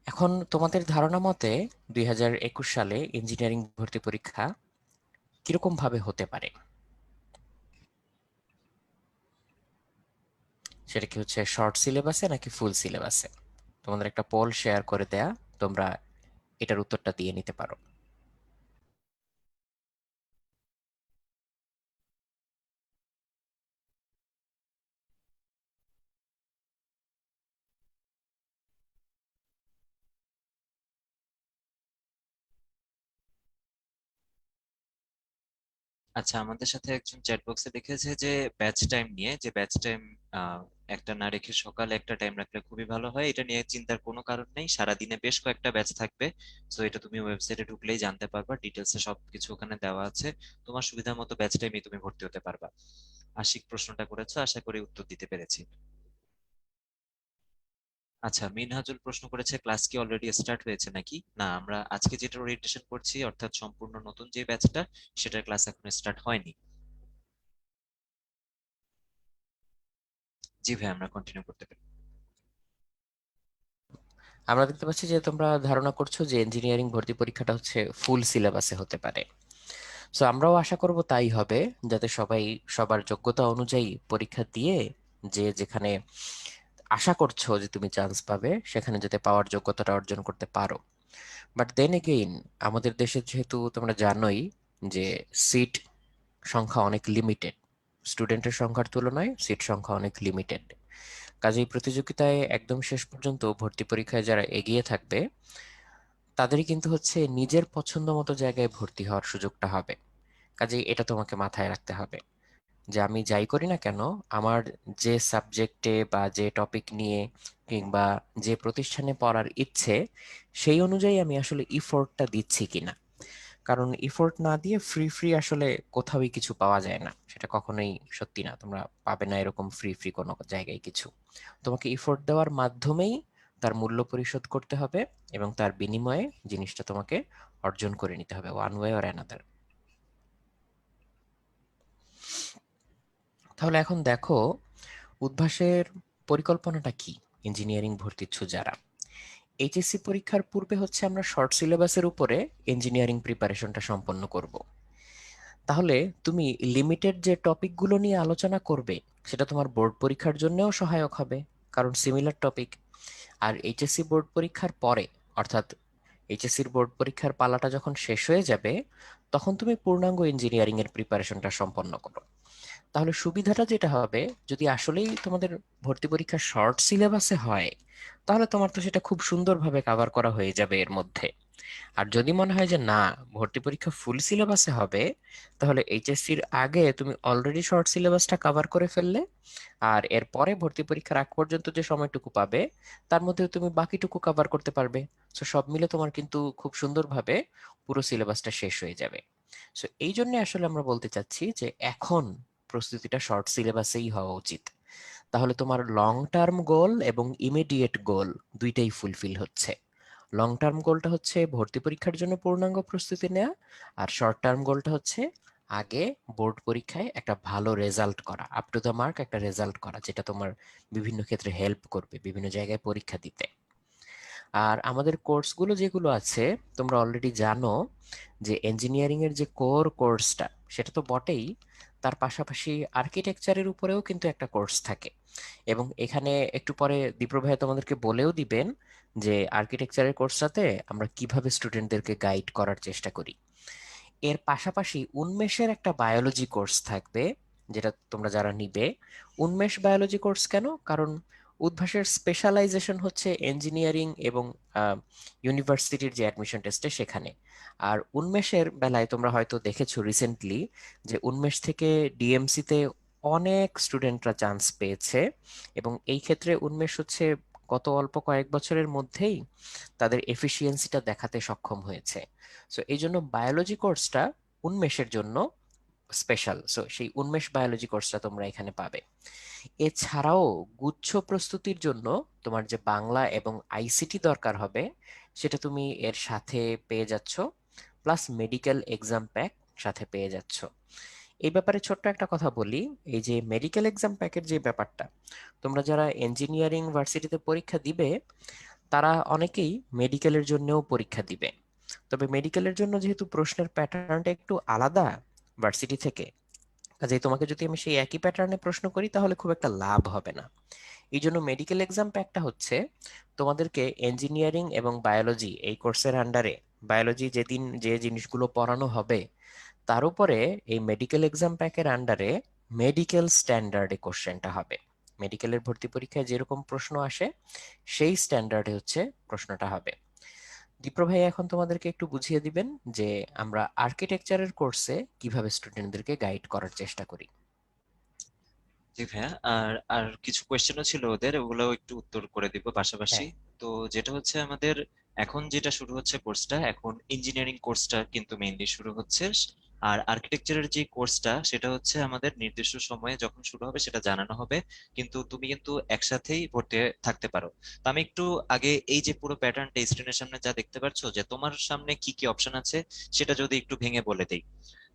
এখন তোমাদের ধারণা মতে 2021 সালে ইঞ্জিনিয়ারিং ভর্তি পরীক্ষা কিরকম ভাবে হতে পারে? সেটা কি হচ্ছে শর্ট সিলেবাসে নাকি ফুল সিলেবাসে? তোমাদের একটা পোল শেয়ার করে দেয়া, তোমরা এটার উত্তরটা দিয়ে নিতে পারো। আচ্ছা, আমাদের সাথে একজন চ্যাট বক্সে লিখেছে যে ব্যাচ টাইম নিয়ে, যে ব্যাচ টাইম একটা না রেখে সকালে একটা টাইম রাখলে খুবই ভালো হয়, এটা নিয়ে চিন্তার কোনো কারণ নেই, সারাদিনে বেশ কয়েকটা ব্যাচ থাকবে। তো এটা তুমি ওয়েবসাইটে ঢুকলেই জানতে পারবা, ডিটেলসে সবকিছু ওখানে দেওয়া আছে, তোমার সুবিধা মতো ব্যাচ টাইমে তুমি ভর্তি হতে পারবা। আশিক প্রশ্নটা করেছো, আশা করি উত্তর দিতে পেরেছি। আচ্ছা, মিনহাজুল প্রশ্ন করেছে ক্লাস কি অলরেডি স্টার্ট হয়েছে নাকি। না, আমরা আজকে যেটা ওরিয়েন্টেশন করছি অর্থাৎ সম্পূর্ণ নতুন যে ব্যাচটা, সেটার ক্লাস এখন স্টার্ট হয়নি। জি ভাই, আমরা কন্টিনিউ করতে পারি। আমরা দেখতে পাচ্ছি যে তোমরা ধারণা করছো যে ইঞ্জিনিয়ারিং ভর্তি পরীক্ষাটা হচ্ছে ফুল সিলেবাসে হতে পারে। সো আমরাও আশা করব তাই হবে, যাতে সবাই সবার যোগ্যতা অনুযায়ী পরীক্ষা দিয়ে যে যেখানে আশা করছো যে তুমি চান্স পাবে সেখানে যাতে পাওয়ার যোগ্যতাটা অর্জন করতে পারো। বাট দেন এগেইন আমাদের দেশে যেহেতু তোমরা জানোই যে সিট সংখ্যা অনেক লিমিটেড, স্টুডেন্টের সংখ্যার তুলনায় সিট সংখ্যা অনেক লিমিটেড। কাজেই প্রতিযোগিতায় একদম শেষ পর্যন্ত ভর্তি পরীক্ষায় যারা এগিয়ে থাকবে তাদেরই কিন্তু হচ্ছে নিজের পছন্দ মতো জায়গায় ভর্তি হওয়ার সুযোগটা হবে। কাজেই এটা তোমাকে মাথায় রাখতে হবে যে আমি যাই করি না কেন, আমার যে সাবজেক্টে বা যে টপিক নিয়ে কিংবা যে প্রতিষ্ঠানে পড়ার ইচ্ছে সেই অনুযায়ী আমি আসলে ইফোর্টটা দিচ্ছি কিনা। কারণ ইফোর্ট না দিয়ে ফ্রি ফ্রি আসলে কোথাওই কিছু পাওয়া যায় না, সেটা কখনোই সত্যি না, তোমরা পাবে না এরকম ফ্রি ফ্রি কোনো জায়গায় কিছু। তোমাকে ইফোর্ট দেওয়ার মাধ্যমেই তার মূল্য পরিশোধ করতে হবে এবং তার বিনিময়ে জিনিসটা তোমাকে অর্জন করে নিতে হবে ওয়ান ওয়ে অর অ্যানাদার। তাহলে এখন দেখো উদ্ভাসের পরিকল্পনাটা কি। ইঞ্জিনিয়ারিং ভর্তি ইচ্ছু যারা, এইচএসসি পরীক্ষার পূর্বে হচ্ছে আমরা শর্ট সিলেবাসের উপরে ইঞ্জিনিয়ারিং প্রিপারেশনটা সম্পন্ন করব। তাহলে তুমি লিমিটেড যে টপিকগুলো নিয়ে আলোচনা করবে সেটা তোমার বোর্ড পরীক্ষার জন্যও সহায়ক হবে, কারণ সিমিলার টপিক। আর এইচএসসি বোর্ড পরীক্ষার পরে, অর্থাৎ এইচএসসির বোর্ড পরীক্ষার পালাটা যখন শেষ হয়ে যাবে, তখন তুমি পূর্ণাঙ্গ ইঞ্জিনিয়ারিং এর প্রিপারেশনটা সম্পন্ন করো। তাহলে সুবিধাটা যেটা হবে, যদি আসলেই তোমাদের ভর্তি পরীক্ষা শর্ট সিলেবাসে হয়, তাহলে তোমার তো সেটা খুব সুন্দরভাবে কভার করা হয়ে যাবে এর মধ্যে। আর যদি মনে হয় যে না, ভর্তি পরীক্ষা ফুল সিলেবাসে হবে, তাহলে এইচএসসির আগে তুমি অলরেডি শর্ট সিলেবাসটা কভার করে ফেললে, আর এরপরে ভর্তি পরীক্ষার আগ পর্যন্ত যে সময়টুকু পাবে তার মধ্যে তুমি বাকিটুকু কভার করতে পারবে। সো সব মিলে তোমার কিন্তু খুব সুন্দরভাবে পুরো সিলেবাসটা শেষ হয়ে যাবে। সো এই জন্য আসলে আমরা বলতে চাচ্ছি যে এখন প্রস্তুতিটা শর্ট সিলেবাসেই হওয়া উচিত। তাহলে তোমার লং টার্ম গোল এবং ইমিডিয়েট গোল দুইটাই ফুলফিল হচ্ছে। লং টার্ম গোলটা হচ্ছে ভর্তি পরীক্ষার জন্য পূর্ণাঙ্গ প্রস্তুতি নেওয়া, আর শর্ট টার্ম গোলটা হচ্ছে আগে বোর্ড পরীক্ষায় একটা ভালো রেজাল্ট করা, আপ টু দ্য মার্ক একটা রেজাল্ট করা, যেটা তোমার বিভিন্ন ক্ষেত্রে হেল্প করবে বিভিন্ন জায়গায় পরীক্ষা দিতে। আর আমাদের কোর্সগুলো যেগুলো আছে, তোমরা অলরেডি জানো যে ইঞ্জিনিয়ারিং এর যে কোর কোর্সটা সেটা তো বটেই, তার পাশাপাশি আর্কিটেকচারের উপরেও কিন্তু একটা কোর্স থাকে। এবং এখানে একটু পরে দীপ্র ভাই তোমাদেরকে বলেও দিবেন যে আর্কিটেকচারের কোর্সটাতে আমরা কিভাবে স্টুডেন্টদেরকে গাইড করার চেষ্টা করি। এর পাশাপাশি উন্মেষের একটা বায়োলজি কোর্স থাকবে, যেটা তোমরা যারা নিবে। উন্মেষ বায়োলজি কোর্স কেন? কারণ উদ্ভাসের স্পেশালাইজেশন হচ্ছে ইঞ্জিনিয়ারিং এবং ইউনিভার্সিটির যে অ্যাডমিশন টেস্টে সেখানে। আর উন্মেষের বেলায় তোমরা হয়তো দেখেছো রিসেন্টলি যে উন্মেষ থেকে ডিএমসিতে অনেক স্টুডেন্টরা চান্স পেয়েছে, এবং এই ক্ষেত্রে উন্মেষ হচ্ছে গত অল্প কয়েক বছরের মধ্যেই তাদের এফিসিয়েন্সিটা দেখাতে সক্ষম হয়েছে। সো এই জন্য বায়োলজি কোর্সটা উন্মেষের জন্য স্পেশাল। সো সেই উন্মেষ বায়োলজি কোর্সটা তোমরা এখানে পাবে। এছাড়াও গুচ্ছ প্রস্তুতির জন্য তোমার যে বাংলা এবং আইসিটি দরকার হবে, সেটা তুমি এর সাথে পেয়ে যাচ্ছ, প্লাস মেডিকেল এক্সাম প্যাক সাথে পেয়ে যাচ্ছ। এই ব্যাপারে ছোট্ট একটা কথা বলি, এই যে মেডিকেল এক্সাম প্যাকের যে ব্যাপারটা, তোমরা যারা ইঞ্জিনিয়ারিং ভার্সিটিতে পরীক্ষা দিবে তারা অনেকেই মেডিকেলের জন্যও পরীক্ষা দিবে। তবে মেডিকেলের জন্য যেহেতু প্রশ্নের প্যাটার্নটা একটু আলাদা ভার্সিটি থেকে, কাজেই তোমাকে যদি আমি সেই একই প্যাটার্নে প্রশ্ন করি তাহলে খুব একটা লাভ হবে না। এই জন্য মেডিকেল এক্সাম প্যাকটা হচ্ছে তোমাদেরকে ইঞ্জিনিয়ারিং এবং বায়োলজি এই কোর্সের আন্ডারে বায়োলজি যেদিন যে জিনিসগুলো পড়ানো হবে তার উপরে এই মেডিকেল এক্সাম প্যাকের আন্ডারে মেডিকেল স্ট্যান্ডার্ডে কোশ্চেনটা হবে। মেডিকেলের ভর্তি পরীক্ষায় যেরকম প্রশ্ন আসে সেই স্ট্যান্ডার্ডে হচ্ছে প্রশ্নটা হবে। দীপ্র ভাই এখন তোমাদেরকে একটু বুঝিয়ে দিবেন যে আমরা আর্কিটেকচারের কোর্সে কিভাবে স্টুডেন্টদেরকে গাইড করার চেষ্টা করি। জি ভাইয়া, আর আর কিছু কোয়েশ্চেনও ছিল ওদের, ওগুলো একটু উত্তর করে দিব পাশাপাশি। হ্যাঁ, তো যেটা হচ্ছে আমাদের এখন যেটা শুরু হচ্ছে কোর্সটা, এখন ইঞ্জিনিয়ারিং কোর্সটা কিন্তু মেইনলি শুরু হচ্ছে। আর আর্কিটেকচারের যে কোর্সটা সেটা হচ্ছে আমাদের নির্দিষ্ট সময়ে যখন শুরু হবে সেটা জানানো হবে, কিন্তু তুমি কিন্তু একসাথেই ভর্তি হয়ে থাকতে পারো। তো আমি একটু আগে এই যে পুরো প্যাটার্নটা স্ক্রিনের সামনে যা দেখতে পাচ্ছ যে তোমার সামনে কি কি অপশন আছে সেটা যদি একটু ভেঙে বলে দেই।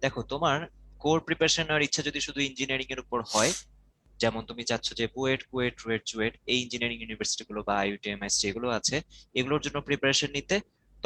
দেখো, তোমার কোর প্রিপারেশন নেওয়ার ইচ্ছা যদি শুধু ইঞ্জিনিয়ারিং এর উপর হয়, যেমন তুমি চাচ্ছ যে বুয়েট, কুয়েট, রুয়েট, চুয়েট এই ইঞ্জিনিয়ারিং ইউনিভার্সিটি গুলো বা আইইউটিএম, আইএসটি এগুলো আছে, এগুলোর জন্য প্রিপারেশন নিতে,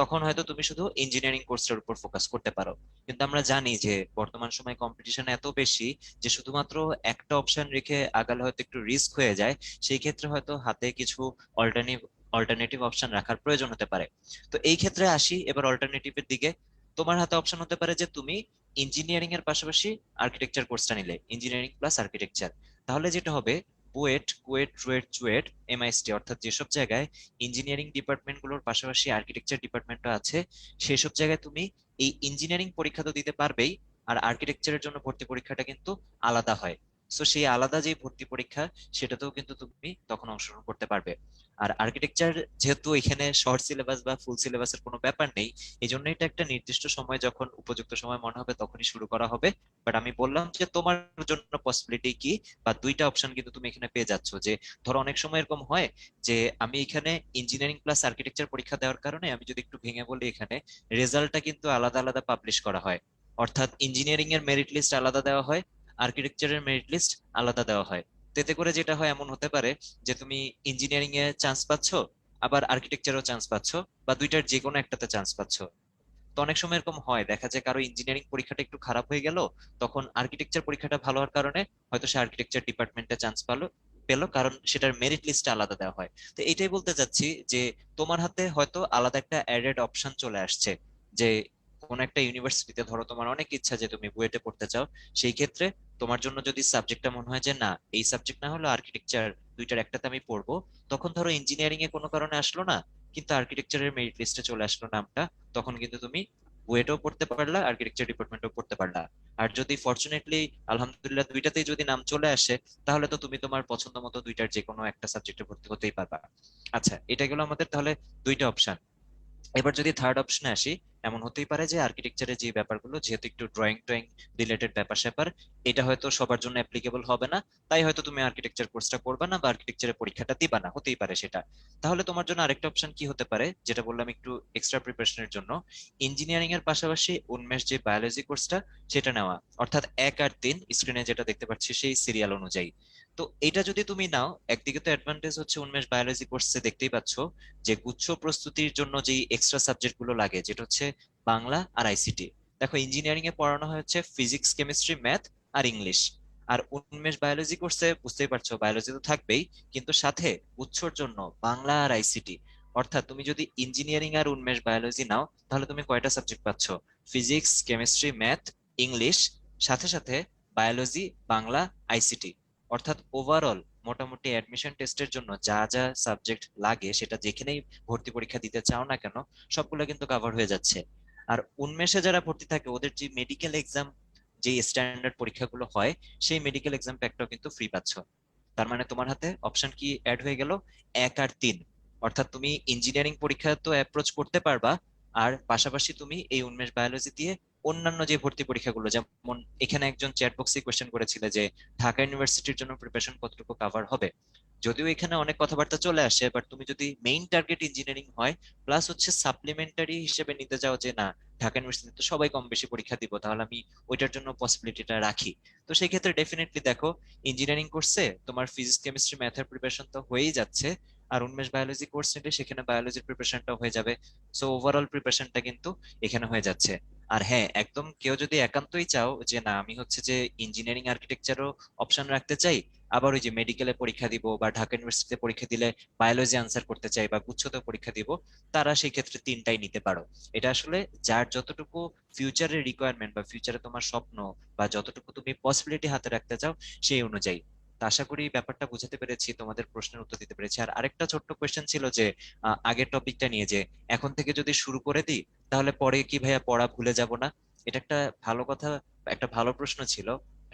তখন হয়তো তুমি শুধু ইঞ্জিনিয়ারিং কোর্সের উপর ফোকাস করতে পারো। কিন্তু আমরা জানি যে বর্তমান সময়ে কম্পিটিশন এত বেশি যে শুধুমাত্র একটা অপশন রেখে আগালে হয়তো একটু রিস্ক হয়ে যায়। সেই ক্ষেত্রে হয়তো হাতে কিছু অল্টারনেটিভ অল্টারনেটিভ অপশন রাখার প্রয়োজন হতে পারে। তো এই ক্ষেত্রে আসি এবার অল্টারনেটিভের দিকে। তোমার হাতে অপশন হতে পারে যে তুমি ইঞ্জিনিয়ারিং এর পাশাপাশি আর্কিটেকচার কোর্সটা নিলে, ইঞ্জিনিয়ারিং প্লাস আর্কিটেকচার। তাহলে যেটা হবে, বুয়েট, কুয়েট, রুয়েট, চুয়েট, এমআইএসটি অর্থাৎ যেসব জায়গায় ইঞ্জিনিয়ারিং ডিপার্টমেন্ট গুলোর পাশাপাশি আর্কিটেকচার ডিপার্টমেন্টও আছে, সেসব জায়গায় তুমি এই ইঞ্জিনিয়ারিং পরীক্ষা তো দিতে পারবেই, আর আর্কিটেকচারের জন্য ভর্তি পরীক্ষাটা কিন্তু আলাদা হয়। সো সেই আলাদা যে ভর্তি পরীক্ষা সেটাতেও কিন্তু তুমি তখন অংশগ্রহণ করতে পারবে। আর আর্কিটেকচার যেহেতু এখানে শর্ট সিলেবাস বা ফুল সিলেবাসের কোনো ব্যাপার নেই, এই জন্য এটা একটা নির্দিষ্ট সময় যখন উপযুক্ত সময় মনে হবে তখনই শুরু করা হবে। বাট আমি বললাম যে তোমার জন্য পসিবিলিটি কি, বা দুইটা অপশন কিন্তু তুমি এখানে পেয়ে যাচ্ছ। যে ধরো অনেক সময় এরকম হয় যে আমি এখানে ইঞ্জিনিয়ারিং প্লাস আর্কিটেকচার পরীক্ষা দেওয়ার কারণে, আমি যদি একটু ভেঙে বলি, এখানে রেজাল্টটা কিন্তু আলাদা আলাদা পাবলিশ করা হয়। অর্থাৎ ইঞ্জিনিয়ারিং এর মেরিট লিস্ট আলাদা দেওয়া হয়, আর্কিটেকচারের মেরিট লিস্ট আলাদা দেওয়া হয়। তো এতে করে যেটা হয়, এমন হতে পারে যে তুমি ইঞ্জিনিয়ারিং এ চান্স পাচ্ছ, আবার আর্কিটেকচারও চান্স পাচ্ছ, বা দুইটার যে কোনো একটাতে চান্স পাচ্ছ। তো অনেক সময় এরকম হয়, দেখা যায় কারো ইঞ্জিনিয়ারিং পরীক্ষাটা একটু খারাপ হয়ে গেল, তখন আর্কিটেকচার পরীক্ষাটা ভালো হওয়ার কারণে হয়তো সে আর্কিটেকচার ডিপার্টমেন্টে চান্স পেলো, কারণ সেটার মেরিট লিস্টে আলাদা দেওয়া হয়। তো এটাই বলতে চাচ্ছি যে তোমার হাতে হয়তো আলাদা একটা অ্যাডেড অপশন চলে আসছে, যে কোন একটা ইউনিভার্সিটিতে ধরো তোমার অনেক ইচ্ছা যে তুমি বুয়েটে পড়তে চাও, সেই ক্ষেত্রে তোমার জন্য যদি সাবজেক্টটা মনে হয় যে না, এই সাবজেক্ট না হলো আর্কিটেকচার, দুইটার একটাতে আমি পড়বো, তখন ধরো ইঞ্জিনিয়ারিং এ কোনো কারণে আসলো না, কিন্তু আর্কিটেকচারের মেরিট লিস্টে চলে আসলো নামটা, তখন কিন্তু তুমি বুয়েটেও পড়তে পারলা, আর্কিটেকচার ডিপার্টমেন্টেও পড়তে পারলা। আর যদি ফরচুনেটলি আলহামদুলিল্লাহ দুইটাতেই যদি নাম চলে আসে, তাহলে তো তুমি তোমার পছন্দ মতো দুইটার যে কোনো একটা সাবজেক্টে ভর্তি হতেই পারবা। আচ্ছা, এটা গেলো আমাদের তাহলে দুইটা অপশন। এবার যদি থার্ড অপশনে আসি, এমন হতেই পারে যে আর্কিটেকচারের যে ব্যাপারগুলো যেহেতু একটু ড্রয়িং টয়িং রিলেটেড ব্যাপার স্যাপার, এটা হয়তো সবার জন্য অ্যাপ্লিকেবল হবে না, তাই হয়তো তুমি আর্কিটেকচার কোর্সটা করবে না বা আর্কিটেকচারের পরীক্ষাটা দিবা না, হতেই পারে সেটা। তাহলে তোমার জন্য আরেকটা অপশন কি হতে পারে, যেটা বললাম একটু এক্সট্রা প্রিপারেশনের জন্য, ইঞ্জিনিয়ারিং এর পাশাপাশি উন্মেষ যে বায়োলজি কোর্সটা সেটা নেওয়া, অর্থাৎ 1 আর 3 স্ক্রিনে যেটা দেখতে পাচ্ছি সেই সিরিয়াল অনুযায়ী। তো এটা যদি তুমি নাও, একদিকে তো অ্যাডভান্টেজ হচ্ছে উন্মেষ বায়োলজি কোর্সে দেখতেই পাচ্ছ যে গুচ্ছ প্রস্তুতির জন্য যে এক্সট্রা সাবজেক্ট গুলো লাগে, যেটা হচ্ছে বাংলা আর আইসিটি। দেখো ইঞ্জিনিয়ারিং এ পড়ানো হয় হচ্ছে ফিজিক্স, কেমিস্ট্রি, ম্যাথ আর ইংলিশ। আর উন্মেষ বায়োলজি কোর্সে বুঝতেই পারছো বায়োলজি তো থাকবেই, কিন্তু সাথে গুচ্ছর জন্য বাংলা আর আইসিটি। অর্থাৎ তুমি যদি ইঞ্জিনিয়ারিং আর উন্মেষ বায়োলজি নাও, তাহলে তুমি কয়টা সাবজেক্ট পাচ্ছ? ফিজিক্স, কেমিস্ট্রি, ম্যাথ, ইংলিশ, সাথে সাথে বায়োলজি, বাংলা, আইসিটি। অর্থাৎ ওভারঅল মোটামুটি অ্যাডমিশন টেস্টের জন্য যা যা সাবজেক্ট লাগে, সেটা যেখানেই ভর্তি পরীক্ষা দিতে চাও না কেন, সবগুলো কিন্তু কভার হয়ে যাচ্ছে। আর উনমেষে যারা ভর্তি থাকে ওদের যে মেডিকেল এক্সাম, যে স্ট্যান্ডার্ড পরীক্ষাগুলো হয়, সেই মেডিকেল এক্সাম প্যাকটাও কিন্তু ফ্রি পাচ্ছ। তার মানে তোমার হাতে অপশন কি অ্যাড হয়ে গেল? 1 আর 3। অর্থাৎ তুমি ইঞ্জিনিয়ারিং পরীক্ষা তো অ্যাপ্রোচ করতে পারবা, আর পাশাপাশি তুমি এই উন্মেষ বায়োলজি দিয়ে অন্যান্য যে ভর্তি পরীক্ষাগুলো, যেমন এখানে একজন চ্যাট বক্সে কোয়েশ্চেন করেছিল যে ঢাকা ইউনিভার্সিটির জন্য প্রিপারেশন কতটুকু কভার হবে। যদিও এখানে অনেক কথাবার্তা চলে আসে, বাট তুমি যদি মেইন টার্গেট ইঞ্জিনিয়ারিং হয়, প্লাস হচ্ছে সাপ্লিমেন্টারি হিসেবে নিতে চাও যে না ঢাকা ইউনিভার্সিটি তো সবাই কম বেশি পরীক্ষা দিব, তাহলে আমি ওইটার জন্য পসিবিলিটিটা রাখি। তো সেই ক্ষেত্রে ডেফিনেটলি দেখো, ইঞ্জিনিয়ারিং কোর্সে তোমার ফিজিক্স, কেমিস্ট্রি, ম্যাথের প্রিপারেশন তো হয়েই যাচ্ছে, আর উন্মেষ বায়োলজি কোর্স নিলে সেখানে বায়োলজির প্রিপারেশনটা হয়ে যাবে। সো ওভারঅল প্রিপারেশনটা কিন্তু এখানে হয়ে যাচ্ছে। আর হ্যাঁ, একদম কেউ যদি একান্তই চাও যে না আমি হচ্ছে যে ইঞ্জিনিয়ারিং আর্কিটেকচারও অপশন রাখতে চাই, আবার ওই যে মেডিকেলে পরীক্ষা দিব বা ঢাকা ইউনিভার্সিটিতে পরীক্ষা দিলে বায়োলজি আনসার করতে চাই বা গুচ্ছতে পরীক্ষা দিব, তারা সেই ক্ষেত্রে তিনটাই নিতে পারো। এটা আসলে যার যতটুকু ফিউচারের রিকোয়ারমেন্ট বা ফিউচারে তোমার স্বপ্ন বা যতটুকু তুমি পসিবিলিটি হাতে রাখতে চাও, সেই অনুযায়ী। তো আশা করি ব্যাপারটা বুঝাতে পেরেছি, তোমাদের প্রশ্নের উত্তর দিতে পেরেছি। আর আরেকটা ছোট্ট কোয়েশ্চেন ছিল যে আগের টপিকটা নিয়ে, যে এখন থেকে যদি শুরু করে দিই তাহলে পরে কি ভাইয়া পড়া ভুলে যাব না? এটা একটা ভালো কথা, একটা ভালো প্রশ্ন ছিল।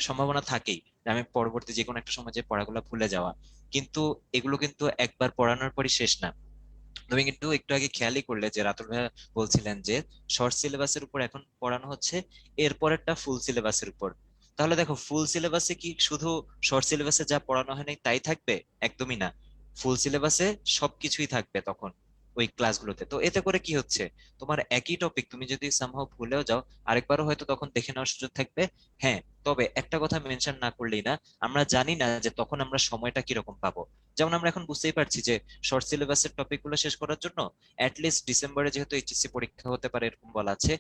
সম্ভাবনা থাকেই যে আমি পরবর্তী যে কোনো একটা সময় যে পড়াগুলো ভুলে যাওয়া, কিন্তু এগুলো কিন্তু একবার পড়ানোর পরই শেষ না। তুমি কিন্তু একটু আগে খেয়ালই করলে যে রাতুল ভাইয়া বলছিলেন যে শর্ট সিলেবাসের উপর এখন পড়ানো হচ্ছে, এরপরেরটা ফুল সিলেবাসের উপর। তাহলে দেখো, ফুল সিলেবাসে কি শুধু শর্ট সিলেবাসে যা পড়ানো হয় নাই তাই থাকবে? একদমই না। ফুল সিলেবাসে সবকিছুই থাকবে তখন ওই ক্লাসগুলোতে। তো এতে করে কি হচ্ছে, তোমার একই টপিক তুমি যদি সামহাও ভুলেও যাও, আরেকবারও হয়তো তখন দেখে নেওয়ার সুযোগ থাকবে। হ্যাঁ, তবে একটা কথা মেনশন না করলেই না, আমরা জানি না যে তখন আমরা সময়টা কিরকম পাবো। যেমন আমরা এখন বুঝতেই পারছি যে শর্ট সিলেবাসের টপিক গুলো শেষ করার জন্য লিস্ট ডিসেম্বরে যেহেতু এইচএসসি পরীক্ষা হতে পারে এরকম বলা আছে,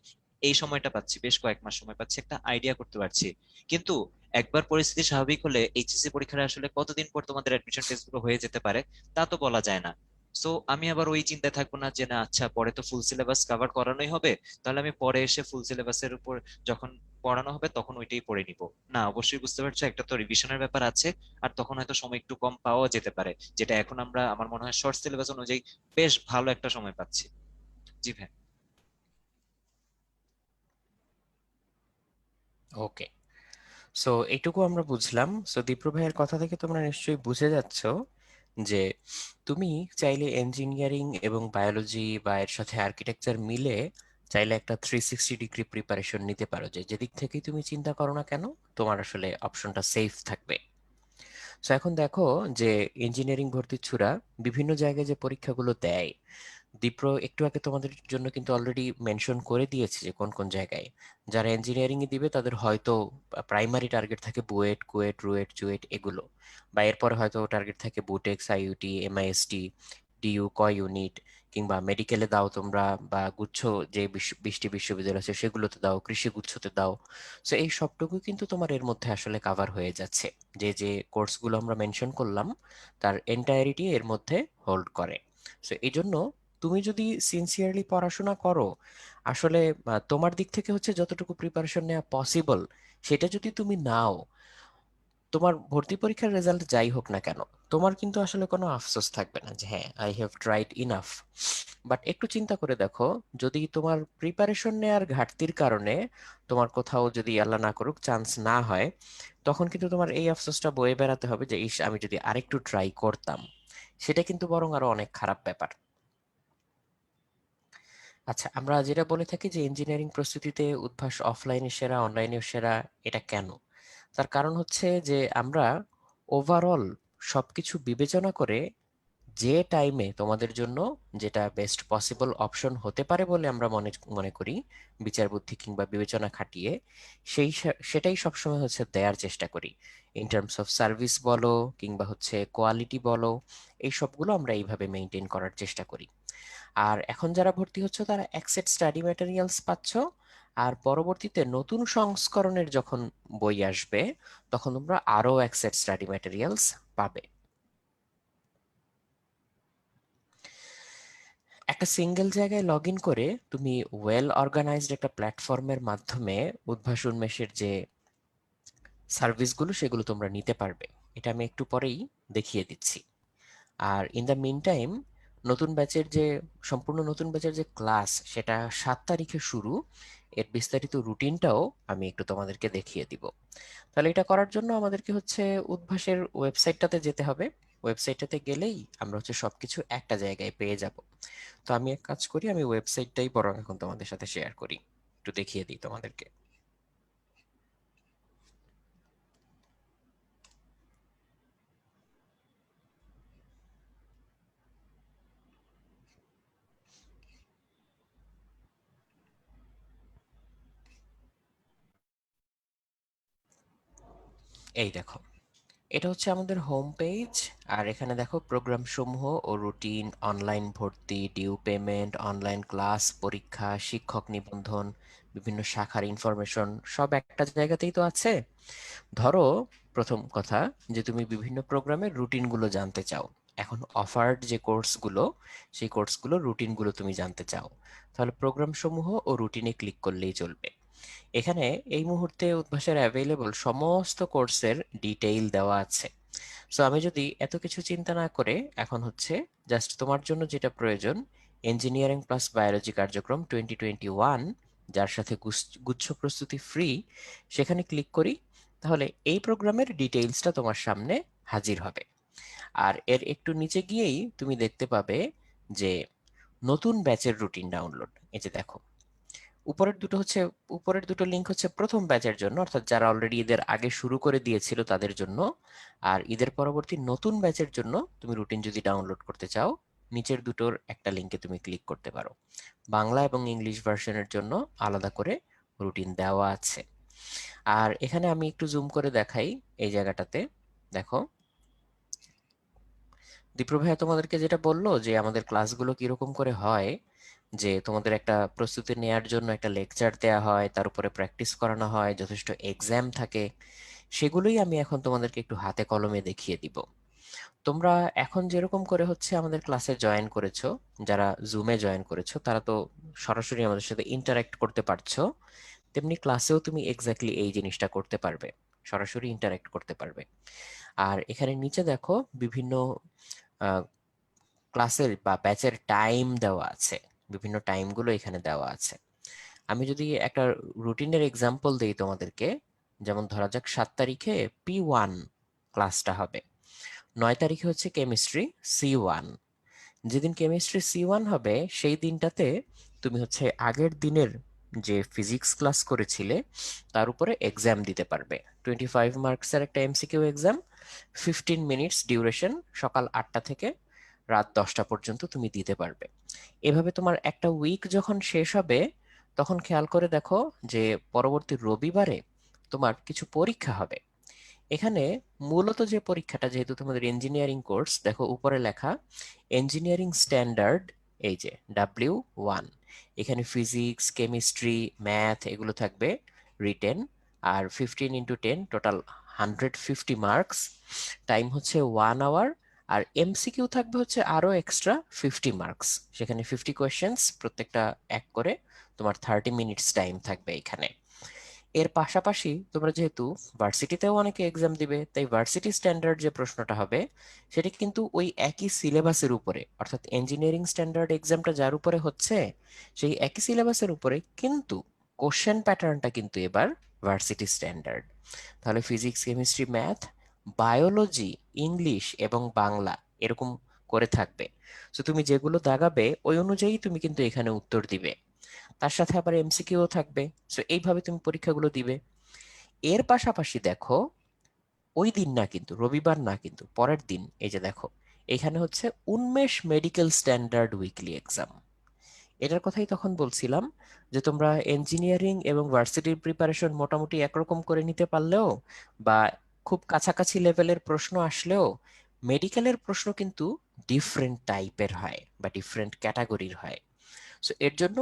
এই সময়টা পাচ্ছি, বেশ কয়েক মাস সময় পাচ্ছি, একটা আইডিয়া করতে পারছি। কিন্তু একবার পরিস্থিতি স্বাভাবিক হলে এইচএসসি পরীক্ষার আসলে কতদিন পর তোমাদের অ্যাডমিশন টেস্ট গুলো হয়ে যেতে পারে, তা তো বলা যায় না। সো আমি আবার ওই চিন্তায় থাকবো না যে না আচ্ছা পরে তো ফুল সিলেবাস কভার করানোই হবে, তাহলে আমি পরে এসে ফুল সিলেবাসের উপর যখন পড়ানো হবে তখন ওইটাই পড়ে নিব। না, অবশ্যই বুঝতে পারছো একটা তো রিভিশনের ব্যাপার আছে, আর তখন হয়তো সময় একটু কম পাওয়া যেতে পারে, যেটা এখন আমরা আমার মনে হয় শর্ট সিলেবাস অনুযায়ী বেশ ভালো একটা সময় পাচ্ছি। জি ভাই। ওকে, সো এইটুকু আমরা বুঝলাম। সো দীপ্র ভাইয়ের কথা থেকে তোমরা নিশ্চয়ই বুঝে যাচ্ছ যে তুমি চাইলে ইঞ্জিনিয়ারিং এবং বায়োলজি বা এর সাথে আর্কিটেকচার মিলে চাইলে একটা 360 ডিগ্রি প্রিপারেশন নিতে পারো, যে যেদিক থেকেই তুমি চিন্তা করো না কেন তোমার আসলে অপশনটা সেফ থাকবে। সো এখন দেখো যে ইঞ্জিনিয়ারিং ভর্তির ছুরা বিভিন্ন জায়গায় যে পরীক্ষাগুলো দেয়, দীপ্র একটু আগে তোমাদের জন্য কিন্তু অলরেডি মেনশন করে দিয়েছে যে কোন কোন জায়গায়। যারা ইঞ্জিনিয়ারিং এ দিবে তাদের হয়তো প্রাইমারি টার্গেট থাকে বুয়েট, কুয়েট, রুয়েট, চুয়েট এগুলো, বা এরপরে হয়তো টার্গেট থাকে বুটেক্স, আইইউটি, এমআইএসটি, ডিইউ, ক ইউনিট, কিংবা মেডিকেলে দাও তোমরা, বা গুচ্ছ যে 20টি বিশ্ববিদ্যালয় আছে সেগুলোতে দাও, কৃষি গুচ্ছতে দাও। সো এই সবটুকু কিন্তু তোমার এর মধ্যে আসলে কাভার হয়ে যাচ্ছে। যে যে কোর্সগুলো আমরা মেনশন করলাম তার এন্টায়ারিটি এর মধ্যে হোল্ড করে। সো এই জন্য তুমি যদি সিনসিয়ারলি পড়াশোনা করো, আসলে তোমার দিক থেকে হচ্ছে যতটুকু প্রিপারেশন নেওয়া পসিবল সেটা যদি তুমি নাও, তোমার ভর্তি পরীক্ষার রেজাল্ট যাই হোক না কেন, তোমার কিন্তু আসলে কোনো আফসোস থাকবে না যে হ্যাঁ I have tried enough. But একটু চিন্তা করে দেখো, যদি তোমার প্রিপারেশন নেওয়ার ঘাটতির কারণে তোমার কোথাও যদি আল্লাহ না করুক চান্স না হয়, তখন কিন্তু তোমার এই আফসোসটা বয়ে বেড়াতে হবে যে ইস আমি যদি আরেকটু ট্রাই করতাম। সেটা কিন্তু বরং আরো অনেক খারাপ ব্যাপার। আচ্ছা, আমরা যেটা বলে থাকি যে ইঞ্জিনিয়ারিং প্রস্তুতিতে উদ্ভাস অফলাইনে সেরা অনলাইনে সেরা, এটা কেন? তার কারণ হচ্ছে যে আমরা ওভারঅল সবকিছু বিবেচনা করে যে টাইমে তোমাদের জন্য যেটা বেস্ট পসিবল অপশন হতে পারে বলে আমরা মনে মনে করি, বিচার বুদ্ধি কিংবা বিবেচনা খাটিয়ে সেটাই সবসময় হচ্ছে দেওয়ার চেষ্টা করি। ইন টার্মস অফ সার্ভিস বলো কিংবা হচ্ছে কোয়ালিটি বলো, এই সবগুলো আমরা এইভাবে মেনটেন করার চেষ্টা করি। আর এখন যারা ভর্তি হচ্ছে তারা এক সেট স্টাডি ম্যাটেরিয়ালস পাচ্ছ, আর পরবর্তীতে নতুন সংস্করণের যখন বই আসবে তখন তোমরা আরো এক সেট স্টাডি ম্যাটেরিয়ালস পাবে। একটা সিঙ্গেল জায়গায় লগ ইন করে তুমি ওয়েল অর্গানাইজড একটা প্ল্যাটফর্মের মাধ্যমে উদ্ভাস উন্মেষের যে সার্ভিসগুলো সেগুলো তোমরা নিতে পারবে। এটা আমি একটু পরেই দেখিয়ে দিচ্ছি। আর ইন দ্য মিন টাইম, নতুন ব্যাচের যে সম্পূর্ণ নতুন ব্যাচের যে ক্লাস সেটা 7 তারিখে শুরু, এর বিস্তারিত রুটিনটাও আমি একটু তোমাদেরকে দেখিয়ে দিব। তাহলে এটা করার জন্য আমাদেরকে হচ্ছে উদ্ভাসের ওয়েবসাইটটাতে যেতে হবে। ওয়েবসাইটটাতে গেলেই আমরা হচ্ছে সবকিছু একটা জায়গায় পেয়ে যাব। তো আমি এক কাজ করি, আমি ওয়েবসাইটটাই বরং এখন তোমাদের সাথে শেয়ার করি, একটু দেখিয়ে দিই তোমাদেরকে। এই দেখো, এটা হচ্ছে আমাদের হোম পেজ। আর এখানে দেখো প্রোগ্রাম সমূহ ও রুটিন, অনলাইন ভর্তি, ডিউ পেমেন্ট, অনলাইন ক্লাস, পরীক্ষা, শিক্ষক নিবন্ধন, বিভিন্ন শাখার ইনফরমেশন সব একটা জায়গাতেই তো আছে। ধরো, প্রথম কথা, যে তুমি বিভিন্ন প্রোগ্রামের রুটিনগুলো জানতে চাও, এখন অফার্ড যে কোর্সগুলো সেই কোর্সগুলো রুটিনগুলো তুমি জানতে চাও, তাহলে প্রোগ্রাম সমূহ ও রুটিনে ক্লিক করলেই চলবে। এখানে এই মুহূর্তে উদ্ভাসের অ্যাভেলেবল সমস্ত কোর্সের ডিটেইল দেওয়া আছে। সো আমি যদি এত কিছু চিন্তা না করে এখন হচ্ছে জাস্ট তোমার জন্য যেটা প্রয়োজন, ইঞ্জিনিয়ারিং প্লাস বায়োলজি কার্যক্রম 2021, যার সাথে গুচ্ছ প্রস্তুতি ফ্রি, সেখানে ক্লিক করি, তাহলে এই প্রোগ্রামের ডিটেইলসটা তোমার সামনে হাজির হবে। আর এর একটু নিচে গিয়েই তুমি দেখতে পাবে যে নতুন ব্যাচের রুটিন ডাউনলোড। এই যে দেখো, উপরের দুটো লিঙ্ক হচ্ছে প্রথম ব্যাচের জন্য, অর্থাৎ যারা অলরেডি ঈদের আগে শুরু করে দিয়েছিল তাদের জন্য। আর ঈদের পরবর্তী নতুন ব্যাচের জন্য তুমি রুটিন যদি ডাউনলোড করতে চাও, নিচের দুটোর একটা লিঙ্কে তুমি ক্লিক করতে পারো। বাংলা এবং ইংলিশ ভার্সনের জন্য আলাদা করে রুটিন দেওয়া আছে। আর এখানে আমি একটু জুম করে দেখাই, এই জায়গাটাতে দেখো, দীপ্র ভাইয়া তোমাদেরকে যেটা বললো যে আমাদের ক্লাসগুলো কিরকম করে হয়, যে তোমাদের একটা প্রস্তুতি নেয়ার জন্য একটা লেকচার দেয়া হয়, তার উপরে প্র্যাকটিস করানো হয়, যথেষ্ট এক্সাম থাকে, সেগুলোই আমি এখন তোমাদেরকে একটু হাতে কলমে দেখিয়ে দিব। তোমরা এখন যেরকম করে হচ্ছে আমাদের ক্লাসে জয়েন করেছো, যারা জুমে জয়েন করেছো তারা তো সরাসরি আমাদের সাথে ইন্টারঅ্যাক্ট করতে পারছো, তেমনি ক্লাসেও তুমি এক্স্যাক্টলি এই জিনিসটা করতে পারবে, সরাসরি ইন্টারঅ্যাক্ট করতে পারবে। আর এখানে নিচে দেখো বিভিন্ন ক্লাসের বা ব্যাচের টাইম দেওয়া আছে, বিভিন্ন টাইমগুলো এখানে দেওয়া আছে। আমি যদি একটা রুটিনের এক্সাম্পল দিই তোমাদেরকে, যেমন ধরা যাক 7 তারিখে P1 ক্লাসটা হবে, 9 তারিখে হচ্ছে কেমিস্ট্রি C1। যেদিন কেমিস্ট্রি C1 হবে সেই দিনটাতে তুমি হচ্ছে আগের দিনের যে ফিজিক্স ক্লাস করেছিলে তার উপরে এক্সাম দিতে পারবে। 25 মার্কসের একটা এমসিকিউ এক্সাম, 15 মিনিটস ডিউরেশন, সকাল 8টা থেকে রাত 10টা পর্যন্ত তুমি দিতে পারবে। এভাবে তোমার একটা উইক যখন শেষ হবে তখন খেয়াল করে দেখো যে পরবর্তী রবিবারে তোমার কিছু পরীক্ষা হবে। এখানে মূলত যে পরীক্ষাটা, যেহেতু তোমাদের ইঞ্জিনিয়ারিং কোর্স, দেখো উপরে লেখা ইঞ্জিনিয়ারিং স্ট্যান্ডার্ড এই যে W1, এখানে ফিজিক্স, কেমিস্ট্রি, ম্যাথ এগুলো থাকবে রিটেন, আর 15 × 10 টোটাল 150 মার্কস, টাইম হচ্ছে 1 আওয়ার, আর এমসিকিউ থাকবে হচ্ছে আরো এক্সট্রা 50 মার্কস, সেখানে 50 কোয়েশ্চেন্স, প্রত্যেকটা এক করে, তোমার 30 মিনিটস টাইম থাকবে এখানে। এর পাশাপাশি তোমরা যেহেতু ভার্সিটিতেও অনেকে এক্সাম দিবে, তাই ভার্সিটি স্ট্যান্ডার্ড যে প্রশ্নটা হবে সেটা কিন্তু ওই একই সিলেবাসের উপরে, অর্থাৎ ইঞ্জিনিয়ারিং স্ট্যান্ডার্ড এক্সামটা যার উপরে হচ্ছে সেই একই সিলেবাসের উপরে, কিন্তু কোশ্চেন প্যাটার্নটা কিন্তু এবার ভার্সিটি স্ট্যান্ডার্ড। তাহলে physics, chemistry, math, biology, English এবং বাংলা এরকম করে থাকবে। তো তুমি যেগুলো দাগাবে ওই অনুযায়ী তুমি কিন্তু এখানে উত্তর দিবে, তার সাথে আবার এমসিকিউ থাকবে। সো এইভাবে তুমি পরীক্ষাগুলো দিবে। এর পাশাপাশি দেখো, ওই দিন না কিন্তু, রবিবার না কিন্তু, পরের দিন, এই যে দেখো এখানে হচ্ছে উন্মেষ মেডিকেল স্ট্যান্ডার্ড উইকলি এক্সাম। এটার কথাই তখন বলছিলাম যে তোমরা ইঞ্জিনিয়ারিং এবং ভার্সিটির প্রিপারেশন মোটামুটি একরকম করে নিতে পারলেও, বা খুব কাছাকাছি লেভেলের প্রশ্ন আসলেও, মেডিকেলের প্রশ্ন কিন্তু ডিফারেন্ট টাইপের হয় বা ডিফারেন্ট ক্যাটাগরির হয়। সো এর জন্য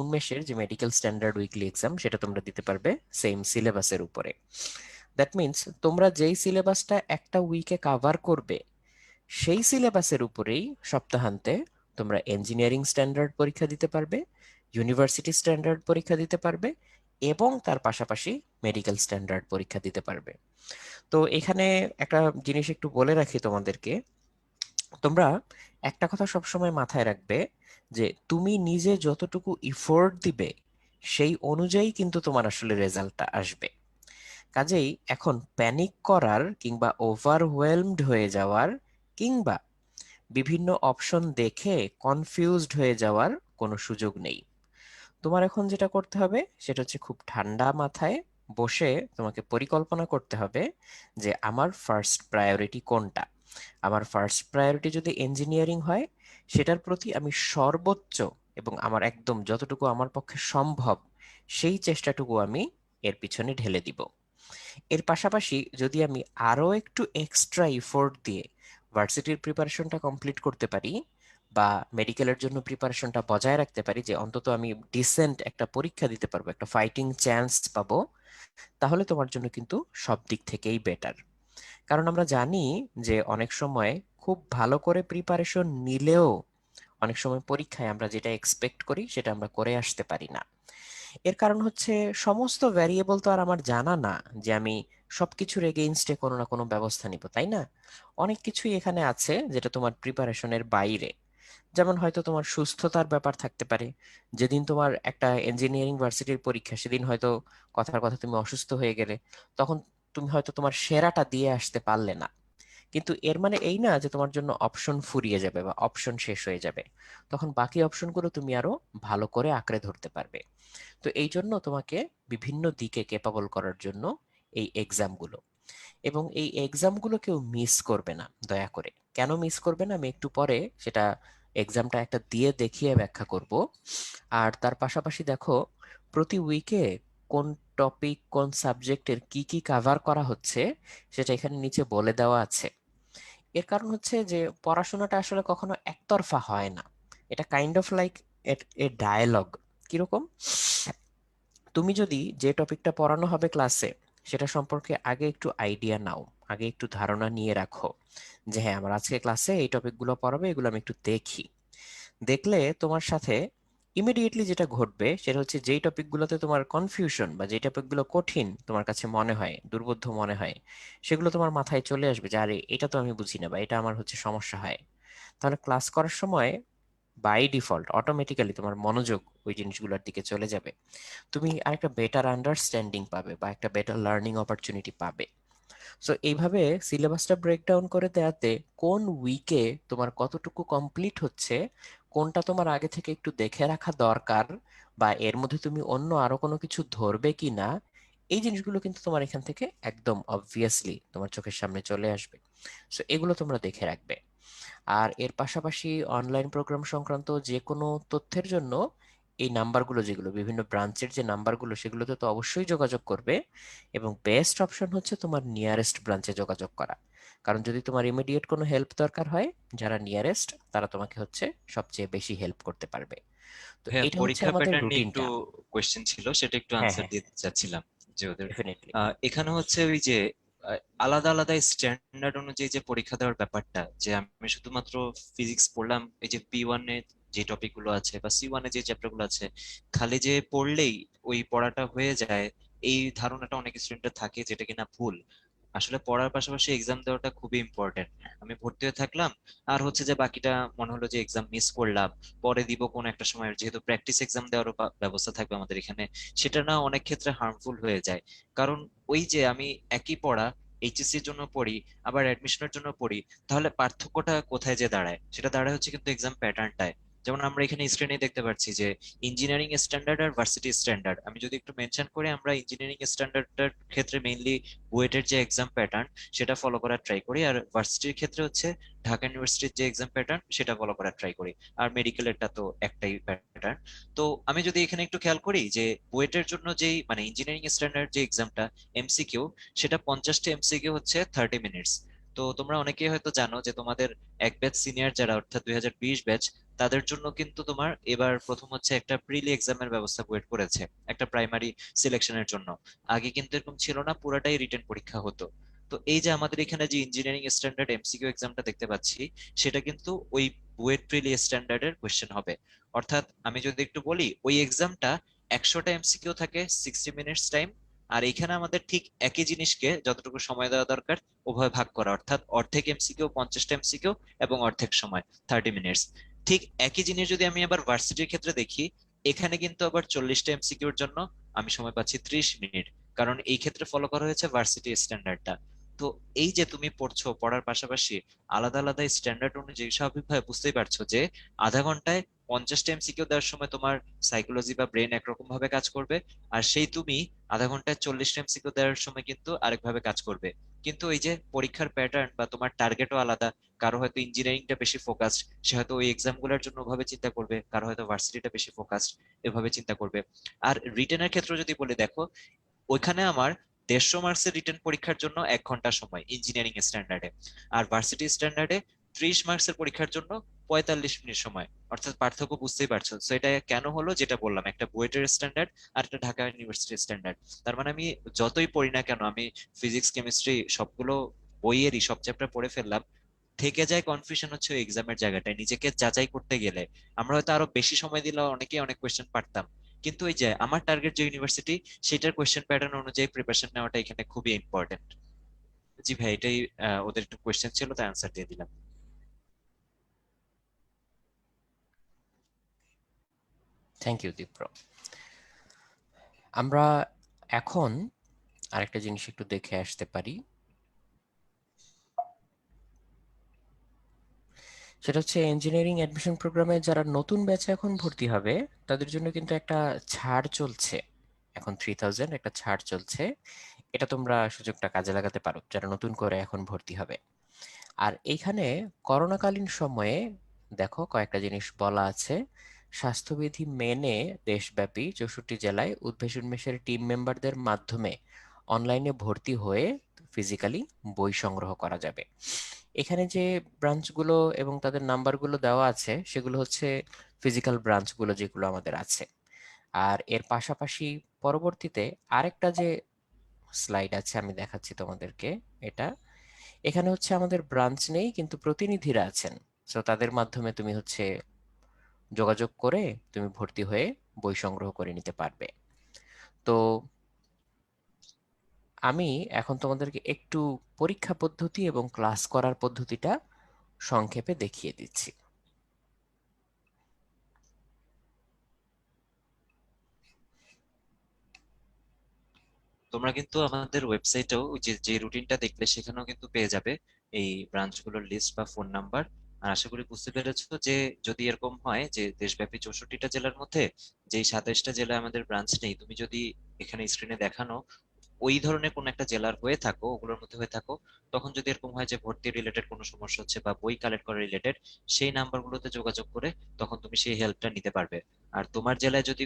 উন্মেষের যে মেডিকেল স্ট্যান্ডার্ড উইকলি এক্সাম সেটা তোমরা দিতে পারবে সেম সিলেবাসের উপরে। দ্যাট মিন্স তোমরা যেই সিলেবাসটা একটা উইকে কাভার করবে সেই সিলেবাসের উপরেই সপ্তাহান্তে তোমরা ইঞ্জিনিয়ারিং স্ট্যান্ডার্ড পরীক্ষা দিতে পারবে, ইউনিভার্সিটি স্ট্যান্ডার্ড পরীক্ষা দিতে পারবে, এবং তার পাশাপাশি মেডিকেল স্ট্যান্ডার্ড পরীক্ষা দিতে পারবে। তো এখানে একটা জিনিস একটু বলে রাখি তোমাদেরকে, তোমরা একটা কথা সবসময় মাথায় রাখবে যে তুমি নিজে যতটুকু ইফোর্ট দিবে সেই অনুযায়ী কিন্তু তোমার আসলে রেজাল্টটা আসবে। কাজেই এখন প্যানিক করার কিংবা ওভারওয়েলমড হয়ে যাওয়ার কিংবা বিভিন্ন অপশন দেখে কনফিউজড হয়ে যাওয়ার কোনো সুযোগ নেই। তোমার এখন যেটা করতে হবে সেটা হচ্ছে খুব ঠান্ডা মাথায় বসে তোমাকে পরিকল্পনা করতে হবে যে আমার ফার্স্ট প্রায়োরিটি কোনটা। আমার ফার্স্ট প্রায়োরিটি যদি ইঞ্জিনিয়ারিং হয়, সেটার প্রতি আমি সর্বোচ্চ এবং আমার একদম যতটুকু আমার পক্ষে সম্ভব সেই চেষ্টাটুকু আমি এর পিছনে ঢেলে দিব। এর পাশাপাশি যদি আমি আরো একটু এক্সট্রা ইফোর্ট দিয়ে ভার্সিটির প্রিপারেশনটা কমপ্লিট করতে পারি, বা মেডিকেলের জন্য প্রিপারেশনটা বজায় রাখতে পারি, যে অন্তত আমি ডিসেন্ট একটা পরীক্ষা দিতে পারবো, একটা ফাইটিং চান্স পাবো, তাহলে তোমার জন্য কিন্তু সব দিক থেকেই বেটার। কারণ আমরা জানি যে অনেক সময় খুব ভালো করে প্রিপারেশন নিলেও অনেক সময় পরীক্ষায় আমরা যেটা এক্সপেক্ট করি সেটা আমরা করে আসতে পারি না। এর কারণ হচ্ছে সমস্ত ভ্যারিয়েবল তো আর আমার জানা না যে আমি সবকিছুর এগেইনস্টে কোনো না কোনো ব্যবস্থা নিব, তাই না? অনেক কিছুই এখানে আছে যেটা তোমার প্রিপারেশনের বাইরে। যেমন হয়তো তোমার সুস্থতার ব্যাপার থাকতে পারে, যেদিন তোমার একটা ইঞ্জিনিয়ারিং ভার্সিটির পরীক্ষা সেদিন হয়তো কথার কথা তুমি অসুস্থ হয়ে গেলে, তখন তুমি হয়তো তোমার সেরাটা দিয়ে আসতে পারলে না। কিন্তু এর মানে এই না যে তোমার জন্য অপশন ফুরিয়ে যাবে বা অপশন শেষ হয়ে যাবে, তখন বাকি অপশনগুলো তুমি আরো ভালো করে আঁকড়ে ধরতে পারবে। তো এই জন্য তোমাকে বিভিন্ন দিকে ক্যাপাবল করার জন্য এই এক্সামগুলো, এবং এই এক্সামগুলো কেউ মিস করবে না দয়া করে। কেন মিস করবে না আমি একটু পরে সেটা এক্সামটা একটা দিয়ে দেখিয়ে ব্যাখ্যা করব। আর তার পাশাপাশি দেখো, প্রতি উইকে কোন টপিক কোন সাবজেক্টের কি কি কভার করা হচ্ছে সেটা এখানে নিচে বলে দেওয়া আছে। এর কারণ হচ্ছে যে পড়াশোনাটা আসলে কখনো একতরফা হয় না, এটা kind of like a dialogue. কিরকম, তুমি যদি যে টপিকটা পড়ানো হবে ক্লাসে সেটা সম্পর্কে আগে একটু আইডিয়া নাও, আগে একটু ধারণা নিয়ে রাখো যে হ্যাঁ আমার আজকে ক্লাসে এই টপিকগুলো পড়াবে, এগুলো আমি একটু দেখি। দেখলে তোমার সাথে ইমিডিয়েটলি যেটা ঘটবে সেটা হচ্ছে যেই টপিকগুলোতে তোমার কনফিউশন বা যেই টপিকগুলো কঠিন তোমার কাছে মনে হয়, দুর্বোধ্য মনে হয়, সেগুলো তোমার মাথায় চলে আসবে যে আরে এটা তো আমি বুঝি না বা এটা আমার হচ্ছে সমস্যা হয়। তাহলে ক্লাস করার সময় বাই ডিফল্ট অটোমেটিক্যালি তোমার মনোযোগ ওই জিনিসগুলোর দিকে চলে যাবে, তুমি আরেকটা বেটার আন্ডারস্ট্যান্ডিং পাবে বা একটা বেটার লার্নিং অপরচুনিটি পাবে। সো এইভাবে সিলেবাসটা ব্রেকডাউন করে দেওয়াতে কোন উইকে তোমার কতটুকু কমপ্লিট হচ্ছে, কোনটা তোমার আগে থেকে একটু দেখে রাখা দরকার, বা এর মধ্যে তুমি অন্য আরো কোনো কিছু ধরবে কি না, এই জিনিসগুলো কিন্তু তোমার এখান থেকে একদম অবভিয়াসলি তোমার চোখের সামনে চলে আসবে। সো এগুলো তোমরা দেখে রাখবে। আর এর পাশাপাশি অনলাইন প্রোগ্রাম সংক্রান্ত যে কোনো তথ্যের জন্য এই নাম্বারগুলো, যেগুলো বিভিন্ন ব্রাঞ্চের যে নাম্বারগুলো, সেগুলোতে তো অবশ্যই যোগাযোগ করবে, এবং বেস্ট অপশন হচ্ছে তোমার নিয়ারেস্ট ব্রাঞ্চে যোগাযোগ করা। কারণ যদি তোমার ইমিডিয়েট কোনো হেল্প দরকার হয়, যারা নিয়ারেস্ট তারা তোমাকে হচ্ছে সবচেয়ে বেশি হেল্প করতে পারবে। তো হ্যাঁ, এটা হচ্ছে পরীক্ষা আমাদের প্যাটার্ন নিয়ে একটু রুটিনটা। কোয়েশ্চেন ছিল, সেটা একটু হ্যাঁ, আনসার হ্যাঁ, দিতে চাচ্ছিলাম। যে ওদের ডেফিনেটলি। এখানে হচ্ছে ওই যে আলাদা আলাদা স্ট্যান্ডার্ড অনুযায়ী যে পরীক্ষা দেওয়ার ব্যাপারটা, যে আমি শুধুমাত্র ফিজিক্স পড়লাম, এই যে P1 এ যে টপিক গুলো আছে বা C1 এ যে চ্যাপ্টার গুলো আছে, খালি যে পড়লেই ওই পড়াটা হয়ে যায়, এই ধারণাটা অনেক স্টুডেন্টের থাকে, যেটা কিনা ভুল। আসলে পড়ার পাশাপাশি এক্সাম দেওয়াটা খুবই ইম্পর্টেন্ট। আমি ভর্তি হয়ে থাকলাম, আর হচ্ছে যে বাকিটা মনে হলো যে এক্সাম মিস করলাম, পরে দিব কোনো একটা সময়, যেহেতু প্র্যাকটিস এক্সাম দেওয়ারও ব্যবস্থা থাকবে আমাদের এখানে, সেটা না অনেক ক্ষেত্রে হার্মফুল হয়ে যায়। কারণ ওই যে আমি একই পড়া এইচএসসি এর জন্য পড়ি, আবার অ্যাডমিশনের জন্য পড়ি, তাহলে পার্থক্যটা কোথায় যে দাঁড়ায়? সেটা দাঁড়ায় হচ্ছে কিন্তু এক্সাম প্যাটার্নটায়। যেমন আমরা এখানে স্ক্রিনে দেখতে পাচ্ছি যে ইঞ্জিনিয়ারিং স্ট্যান্ডার্ড আর ভার্সিটি স্ট্যান্ডার্ড, আমি যদি একটু মেনশন করি, আমরা ইঞ্জিনিয়ারিং স্ট্যান্ডার্ডের ক্ষেত্রে মেইনলি বুয়েটের যে এক্সাম প্যাটার্ন সেটা ফলো করার ট্রাই করি, আর ভার্সিটির ক্ষেত্রে হচ্ছে ঢাকা ইউনিভার্সিটির যে এক্সাম প্যাটার্ন সেটা ফলো করার ট্রাই করি। আর মেডিকেলেরটা তো একটাই প্যাটার্ন। তো আমি যদি এখানে একটু খেয়াল করি যে বুয়েটের জন্য যেই মানে ইঞ্জিনিয়ারিং স্ট্যান্ডার্ড যে এক্সামটা এমসিকিউ, সেটা 50টা এমসিকিউ হচ্ছে 30 মিনিটস। তো তোমরা অনেকেই হয়তো জানো যে তোমাদের এক ব্যাচ সিনিয়র যারা, অর্থাৎ 2020 ব্যাচ, তাদের জন্য কিন্তু তোমার এবার প্রথম হচ্ছে একটা প্রিলি এক্সামের ব্যবস্থা বুয়েট করেছে, একটা প্রাইমারি সিলেকশনের জন্য। আগে কিন্তু এরকম ছিল না, পুরাটাই রিটেন পরীক্ষা হতো। তো এই যে আমাদের এখানে যে ইঞ্জিনিয়ারিং স্ট্যান্ডার্ড এমসিকিউ এক্সামটা দেখতে পাচ্ছি, সেটা কিন্তু ওই বুয়েট প্রিলি স্ট্যান্ডার্ডের কোয়েশ্চেন হবে। অর্থাৎ আমি যদি একটু বলি, ওই এক্সামটা 100টা এমসিকিউ থাকে, 60 মিনিটস টাইম। আর এখানে আমাদের ঠিক একই জিনিসকে যতটুকু সময় দেওয়া দরকার ওভাবে ভাগ করা, অর্থাৎ অর্ধেক এমসিকিউ 50টা এমসিকিউ এবং অর্ধেক সময় 30 মিনিটস। ঠিক একই জিনিস যদি আমি আবার ভার্সিটির ক্ষেত্রে দেখি, এখানে কিন্তু আবার 40টা এমসিকিউর জন্য আমি সময় পাচ্ছি 30 মিনিট, কারণ এই ক্ষেত্রে ফলো করা হয়েছে ভার্সিটি স্ট্যান্ডার্ডটা। তো এই যে তুমি পড়ছো, পড়ার পাশাপাশি আলাদা আলাদা স্ট্যান্ডার্ড অনুযায়ী, স্বাভাবিকভাবে বুঝতেই পারছো যে আধা ঘন্টায় 50টা এমসিকিউ দেওয়ার সময় তোমার সাইকোলজি বা ব্রেন একরকম ভাবে কাজ করবে, আর সেই তুমি আধা ঘন্টায় 40টা এমসিকিউ দেওয়ার সময় কিন্তু আরেকভাবে কাজ করবে। কিন্তু এই যে পরীক্ষার প্যাটার্ন বা তোমার টার্গেটও আলাদা। কারো হয়তো ইঞ্জিনিয়ারিংটা বেশি ফোকাসড, সে হয়তো ওই এক্সাম গুলোর জন্য ওভাবে চিন্তা করবে, কারো হয়তো ভার্সিটিটা বেশি ফোকাসড, এভাবে চিন্তা করবে। আর রিটেনের ক্ষেত্রে যদি বলি, দেখো ওইখানে আমার 150 মার্কসের রিটেন পরীক্ষার জন্য 1 ঘন্টা সময় ইঞ্জিনিয়ারিং স্ট্যান্ডার্ডে, আর ভার্সিটি স্ট্যান্ডার্ডে 30 মার্কসের পরীক্ষার জন্য 45 মিনিট সময়। অর্থাৎ পার্থক্য বুঝতেই পারছো। তো এটা কেন হলো, যেটা বললাম, একটা বুয়েটের স্ট্যান্ডার্ড আর একটা ঢাকা ইউনিভার্সিটির স্ট্যান্ডার্ড। তার মানে আমি যতই পড়ি না কেন, আমি ফিজিক্স কেমিস্ট্রি সবগুলো বইয়েরই সব চ্যাপ্টার পড়ে ফেললাম, থেকে যায় কনফিউশন হচ্ছে ওই এক্সামের জায়গাটায় নিজেকে যাচাই করতে গেলে। আমরা হয়তো আরো বেশি সময় দিলেও অনেকেই অনেক কোয়েশ্চেন পারতাম, কিন্তু ওই যে আমার টার্গেট যে ইউনিভার্সিটি, সেটার কোয়েশ্চেন প্যাটার্ন অনুযায়ী প্রিপারেশন নেওয়াটা এখানে খুবই ইম্পর্টেন্ট। জি ভাই, এটাই ওদের একটু কোয়েশ্চেন ছিল, তাই আনসার দিয়ে দিলাম। Thank you Dipro. আমরা এখন আরেকটা জিনিস একটু দেখে আসতে পারি, সেটা হচ্ছে ইঞ্জিনিয়ারিং অ্যাডমিশন প্রোগ্রামে যারা নতুন ব্যাচে এখন ভর্তি হবে, তাদের জন্য কিন্তু একটা ছাড় চলছে। এখন 3000 একটা ছাড় চলছে। এটা তোমরা সুযোগটা কাজে লাগাতে পারো যারা নতুন করে এখন ভর্তি হবে। আর এইখানে করোনাকালীন সময়ে দেখো কয়েকটা জিনিস বলা আছে। স্বাস্থ্যবিধি মেনে দেশব্যাপী 64 জেলায় উদ্ভাসন মেসের টিম মেম্বারদের মাধ্যমে অনলাইনে ভর্তি হয়ে ফিজিক্যালি বই সংগ্রহ করা যাবে। এখানে যে ব্রাঞ্চগুলো এবং তাদের নাম্বারগুলো দেওয়া আছে, সেগুলো হচ্ছে ফিজিক্যাল ব্রাঞ্চগুলো যেগুলো আমাদের আছে। আর এর পাশাপাশি পরবর্তীতে আরেকটা যে স্লাইড আছে, আমি দেখাচ্ছি তোমাদেরকে এটা। এখানে হচ্ছে আমাদের ব্রাঞ্চ নেই কিন্তু প্রতিনিধিরা আছেন। সো তাদের মাধ্যমে তুমি হচ্ছে যোগাযোগ করে তুমি ভর্তি হয়ে বই সংগ্রহ করে নিতে পারবে। তো আমি এখন তোমাদেরকে একটু পরীক্ষা পদ্ধতি এবং ক্লাস করার পদ্ধতিটা সংক্ষেপে দেখিয়ে দিচ্ছি। তোমরা কিন্তু আমাদের ওয়েবসাইটেও যে যে রুটিনটা দেখলে সেখানেও কিন্তু পেয়ে যাবে এই ব্রাঞ্চগুলোর লিস্ট বা ফোন নাম্বার। আর আশা করি বুঝতে পেরেছো যে যদি এরকম হয় যে দেশব্যাপী 64টা জেলার মধ্যে যেই 27টা জেলায় আমাদের ব্রাঞ্চ নেই, তুমি যদি এখানে স্ক্রিনে দেখানো ওই ধরনের কোন একটা জেলার হয়ে থাকো, ওগুলোর মধ্যে হয়ে থাকো, তখন যদি এরকম হয় যে ভর্তি রিলেটেড কোনো সমস্যা হচ্ছে বা বই কালেক্ট করা রিলেটেড, সেই নাম্বারগুলোতে যোগাযোগ করে তখন তুমি সেই হেল্পটা নিতে পারবে। আর তোমার জেলায় যদি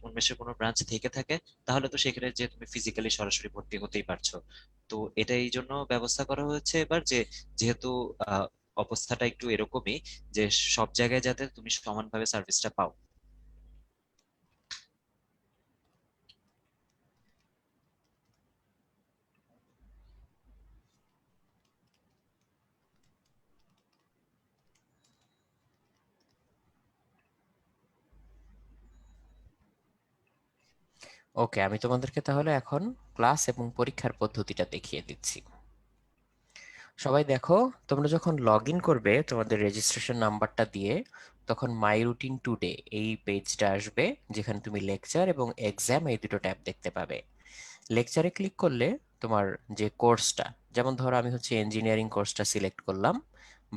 উন্মেষের কোনো ব্রাঞ্চ থেকে থাকে, তাহলে তো সেখানে যে তুমি ফিজিক্যালি সরাসরি ভর্তি হতেই পারছো। তো এটা এই জন্য ব্যবস্থা করা হয়েছে এবার যে, যেহেতু অবস্থাটা একটু এরকমই, যে সব জায়গায় যাতে তুমি সমানভাবে সার্ভিসটা পাও। ওকে, আমি তোমাদেরকে তাহলে এখন ক্লাস এবং পরীক্ষার পদ্ধতিটা দেখিয়ে দিচ্ছি। সবাই দেখো, তোমরা যখন লগ ইন করবে তোমাদের রেজিস্ট্রেশন নাম্বারটা দিয়ে, তখন মাই রুটিন টুডে এই পেজটা আসবে, যেখানে তুমি লেকচার এবং এক্সাম এই দুটো ট্যাব দেখতে পাবে। লেকচারে ক্লিক করলে তোমার যে কোর্সটা, যেমন ধরো আমি হচ্ছে ইঞ্জিনিয়ারিং কোর্সটা সিলেক্ট করলাম,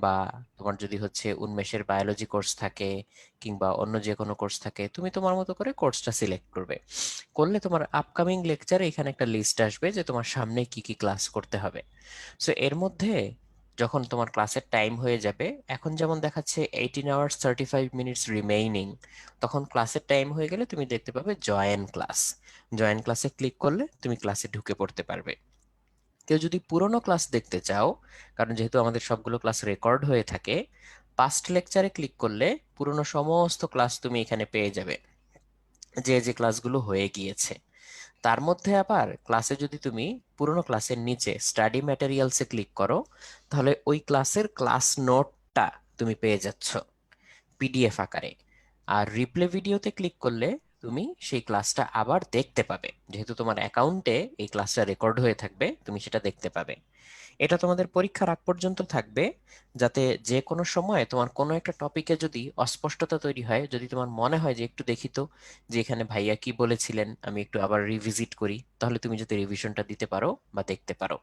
বা তোমার যদি হচ্ছে উন্মেষের বায়োলজি কোর্স থাকে কিংবা অন্য যে কোনো কোর্স থাকে, তুমি তোমার মতো করে কোর্সটা সিলেক্ট করবে। করলে তোমার আপকামিং লেকচারে এখানে একটা লিস্ট আসবে যে তোমার সামনে কি কি ক্লাস করতে হবে। সো এর মধ্যে যখন তোমার ক্লাসের টাইম হয়ে যাবে, এখন যেমন দেখাচ্ছে 18 hours 35 minutes রিমেইনিং, তখন ক্লাসের টাইম হয়ে গেলে তুমি দেখতে পাবে জয়েন ক্লাস। জয়েন ক্লাসে ক্লিক করলে তুমি ক্লাসে ঢুকে পড়তে পারবে। কেউ যদি পুরোনো ক্লাস দেখতে চাও, কারণ যেহেতু আমাদের সবগুলো ক্লাস রেকর্ড হয়ে থাকে, পাস্ট লেকচারে ক্লিক করলে পুরোনো সমস্ত ক্লাস তুমি এখানে পেয়ে যাবে, যে যে ক্লাসগুলো হয়ে গিয়েছে। তার মধ্যে আবার ক্লাসে যদি তুমি পুরোনো ক্লাসের নিচে স্টাডি ম্যাটেরিয়ালসে ক্লিক করো, তাহলে ওই ক্লাসের ক্লাস নোটটা তুমি পেয়ে যাচ্ছ পিডিএফ আকারে। আর রিপ্লে ভিডিওতে ক্লিক করলে তুমি সেই ক্লাসটা আবার দেখতে পাবে, যেহেতু তোমার অ্যাকাউন্টে এই ক্লাসটা রেকর্ড হয়ে থাকবে, তুমি সেটা দেখতে পাবে। এটা তোমাদের পরীক্ষার আগ পর্যন্ত থাকবে, যাতে যে কোনো সময় তোমার কোনো একটা টপিকে যদি অস্পষ্টতা তৈরি হয়, যদি তোমার মনে হয় যে একটু দেখি তো যে এখানে ভাইয়া কি বলেছিলেন, আমি একটু আবার রিভিজিট করি, তাহলে তুমি যাতে রিভিশনটা দিতে পারো বা দেখতে পারো।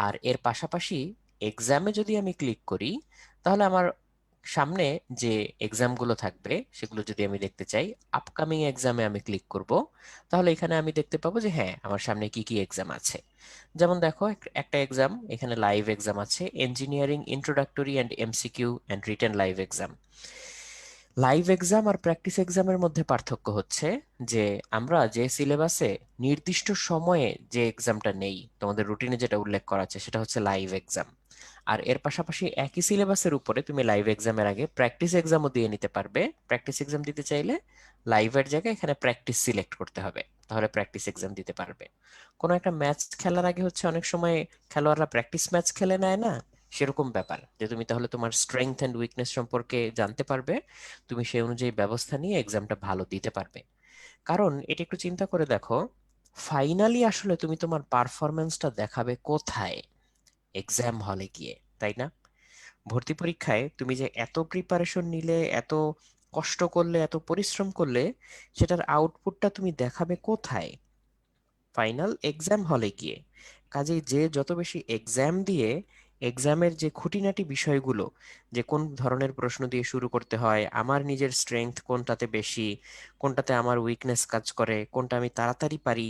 আর এর পাশাপাশি এক্সামে যদি আমি ক্লিক করি, তাহলে আমার সামনে যে এক্সামগুলো থাকবে সেগুলো যদি আমি দেখতে চাই, আপকামিং এক্সামে আমি ক্লিক করব, তাহলে এখানে আমি দেখতে পাবো যে হ্যাঁ আমার সামনে কি কি এক্সাম আছে। যেমন দেখো, একটা এক্সাম এখানে লাইভ এক্সাম আছে, engineering introductory and MCQ and written live exam. Live exam আর প্র্যাকটিস এক্সামের মধ্যে পার্থক্য হচ্ছে যে আমরা যে সিলেবাসে নির্দিষ্ট সময়ে যে এক্সামটা নেই, তোমাদের রুটিনে যেটা উল্লেখ করা আছে সেটা হচ্ছে লাইভ এক্সাম। আর এর পাশাপাশি একই সিলেবাসের উপরে তুমি লাইভ এক্সামের আগে প্র্যাকটিস এক্সামও দিয়ে নিতে পারবে। প্র্যাকটিস এক্সাম দিতে চাইলে লাইভের জায়গায় এখানে প্র্যাকটিস সিলেক্ট করতে হবে, তাহলে প্র্যাকটিস এক্সাম দিতে পারবে। কোনো একটা ম্যাচ খেলার আগে হচ্ছে অনেক সময় খেলোয়াড়রা প্র্যাকটিস ম্যাচ খেলে নেয় না, সেরকম ব্যাপার, যে তুমি তাহলে তোমার স্ট্রেংথ এন্ড উইকনেস সম্পর্কে জানতে পারবে, তুমি সেই অনুযায়ী ব্যবস্থা নিয়ে এক্সামটা ভালো দিতে পারবে। কারণ এটা একটু চিন্তা করে দেখো, ফাইনালি আসলে তুমি তোমার পারফরমেন্সটা দেখাবে কোথায়? এক্সাম হলে গিয়ে, তাই না? ভর্তি পরীক্ষায় তুমি যে এত প্রিপারেশন নিলে, এত কষ্ট করলে, এত পরিশ্রম করলে, সেটার আউটপুটটা তুমি দেখাবে কোথায়? ফাইনাল এক্সাম হলে গিয়ে। কাজেই যে যত বেশি এক্সাম দিয়ে এক্সামের যে খুঁটিনাটি বিষয়গুলো, যে কোন ধরনের প্রশ্ন দিয়ে শুরু করতে হয়, আমার নিজের স্ট্রেংথ কোনটাতে বেশি, কোনটাতে আমার উইকনেস কাজ করে, কোনটা আমি তাড়াতাড়ি পারি,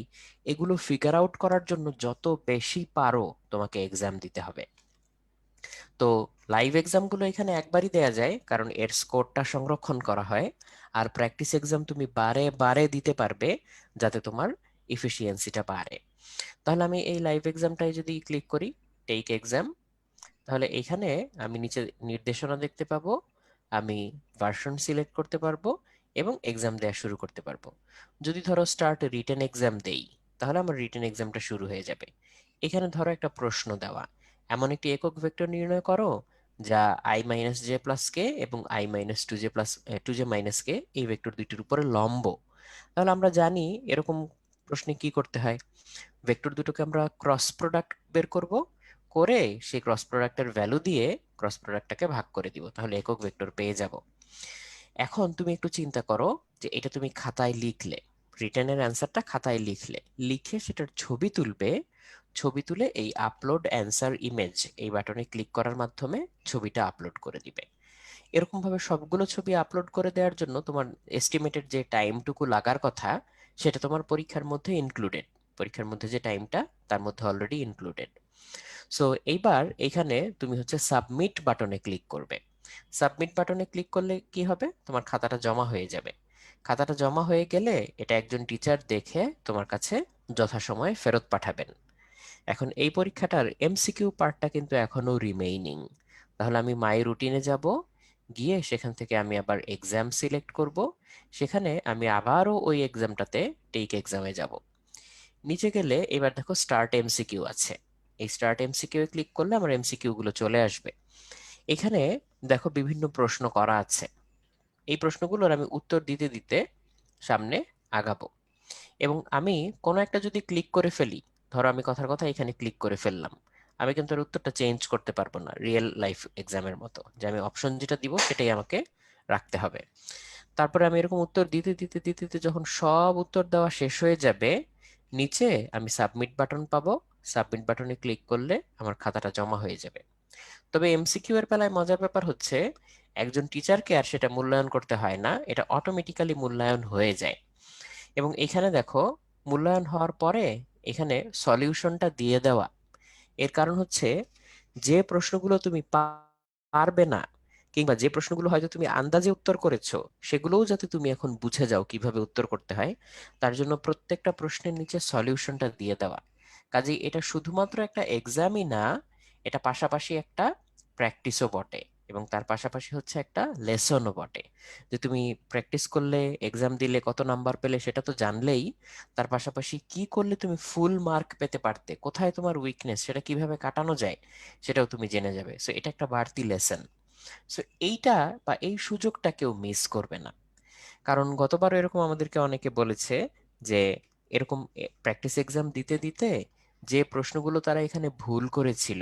এগুলো ফিগার আউট করার জন্য যত বেশি পারো তোমাকে এক্সাম দিতে হবে। তো লাইভ এক্সামগুলো এখানে একবারই দেয়া যায়, কারণ এর স্কোরটা সংরক্ষণ করা হয়। আর প্র্যাকটিস এক্সাম তুমি বারে বারে দিতে পারবে, যাতে তোমার ইফিসিয়েন্সিটা বাড়ে। তাহলে আমি এই লাইভ এক্সামটাই যদি ক্লিক করি, টেক এক্সাম, তাহলে এখানে আমি নিচে নির্দেশনা দেখতে পাবো, আমি ভার্সন সিলেক্ট করতে পারবো এবং এক্সাম দেওয়া শুরু করতে পারবো। যদি ধরো স্টার্ট রিটেন এক্সাম দেই, তাহলে আমার রিটেন এক্সামটা শুরু হয়ে যাবে। এখানে ধরো একটা প্রশ্ন দেওয়া, এমন একটি একক ভেক্টর নির্ণয় করো যা i-j+k এবং i-2j+2j-k এই ভেক্টর দুইটির উপরে লম্ব। তাহলে আমরা জানি এরকম প্রশ্নে কি করতে হয়, ভেক্টর দুটোকে আমরা ক্রস প্রোডাক্ট বের করব, করে সেই ক্রস প্রোডাক্টের ভ্যালু দিয়ে ক্রস প্রোডাক্টটাকে ভাগ করে দিব, তাহলে একক ভেক্টর পেয়ে যাব। এখন তুমি একটু চিন্তা করো যে এটা তুমি খাতায় লিখলে, রিটেনের অ্যান্সারটা খাতায় লিখলে, লিখে সেটার ছবি তুলবে, ছবি তুলে এই আপলোড অ্যান্সার ইমেজ এই বাটনে ক্লিক করার মাধ্যমে ছবিটা আপলোড করে দিবে। এরকম ভাবে সবগুলো ছবি আপলোড করে দেওয়ার জন্য তোমার এস্টিমেটেড যে টাইমটুকু লাগার কথা, সেটা তোমার পরীক্ষার মধ্যে ইনক্লুডেড। পরীক্ষার মধ্যে যে টাইমটা, তার মধ্যে অলরেডি ইনক্লুডেড। সো এইবার এখানে তুমি হচ্ছে সাবমিট বাটনে ক্লিক করবে। সাবমিট বাটনে ক্লিক করলে কি হবে, তোমার খাতাটা জমা হয়ে যাবে। খাতাটা জমা হয়ে গেলে এটা একজন টিচার দেখে তোমার কাছে যথাসময়ে ফেরত পাঠাবেন। এখন এই পরীক্ষাটার এমসিকিউ পার্টটা কিন্তু এখনো রিমেইনিং। তাহলে আমি মাই রুটিনে যাব, গিয়ে সেখান থেকে আমি আবার এক্সাম সিলেক্ট করব, সেখানে আমি আবারও ওই এক্সামটাতে টেক এক্সামে যাব। নিচে গেলে এবার দেখো স্টার্ট এমসিকিউ আছে, এই স্টার্ট এমসিকিউ এ ক্লিক করলে আমার এমসিকিউ গুলো চলে আসবে। এখানে দেখো বিভিন্ন প্রশ্ন করা আছে, এই প্রশ্নগুলোর আমি উত্তর দিতে দিতে সামনে আগাবো। এবং আমি কোনো একটা যদি ক্লিক করে ফেলি, ধরো আমি কথার কথা এখানে ক্লিক করে ফেললাম, আমি কিন্তু এর উত্তরটা চেঞ্জ করতে পারবো না রিয়েল লাইফ এক্সামের মতো, যে আমি অপশন যেটা দিব সেটাই আমাকে রাখতে হবে। তারপরে আমি এরকম উত্তর দিতে দিতে দিতে দিতে যখন সব উত্তর দেওয়া শেষ হয়ে যাবে, নিচে আমি সাবমিট বাটন পাবো। সাবমিট বাটনে ক্লিক করলে আমার খাতাটা জমা হয়ে যাবে। তবে এমসিকিউ এর বেলায় মজার ব্যাপার হচ্ছে, একজন টিচারকে আর সেটা মূল্যায়ন করতে হয় না, এটা অটোমেটিক্যালি মূল্যায়ন হয়ে যায়। এবং এখানে দেখো, মূল্যায়ন হওয়ার পরে এখানে সলিউশনটা দিয়ে দেওয়া। এর কারণ হচ্ছে, যে প্রশ্নগুলো তুমি পারবে না, কিংবা যে প্রশ্নগুলো হয়তো তুমি আন্দাজে উত্তর করেছো, সেগুলোও যাতে তুমি এখন বুঝে যাও কিভাবে উত্তর করতে হয়, তার জন্য প্রত্যেকটা প্রশ্নের নিচে সলিউশনটা দিয়ে দেওয়া। কাজেই এটা শুধুমাত্র একটা এক্সামই না, এটা পাশাপাশি একটা প্র্যাকটিসও বটে, এবং তার পাশাপাশি হচ্ছে একটা লেসনও বটে। যে তুমি প্র্যাকটিস করলে, এক্সাম দিলে কত নাম্বার পেলে সেটা তো জানলেই, তার পাশাপাশি কি করলে তুমি ফুল মার্ক পেতে পারতে, কোথায় তোমার উইকনেস, সেটা কিভাবে কাটানো যায় সেটাও তুমি জেনে যাবে। সো এটা একটা বাড়তি লেসন। সো এইটা বা এই সুযোগটা কেউ মিস করবে না। কারণ গতবার এরকম আমাদেরকে অনেকে বলেছে যে এরকম প্র্যাকটিস এক্সাম দিতে দিতে যে প্রশ্নগুলো তারা এখানে ভুল করেছিল,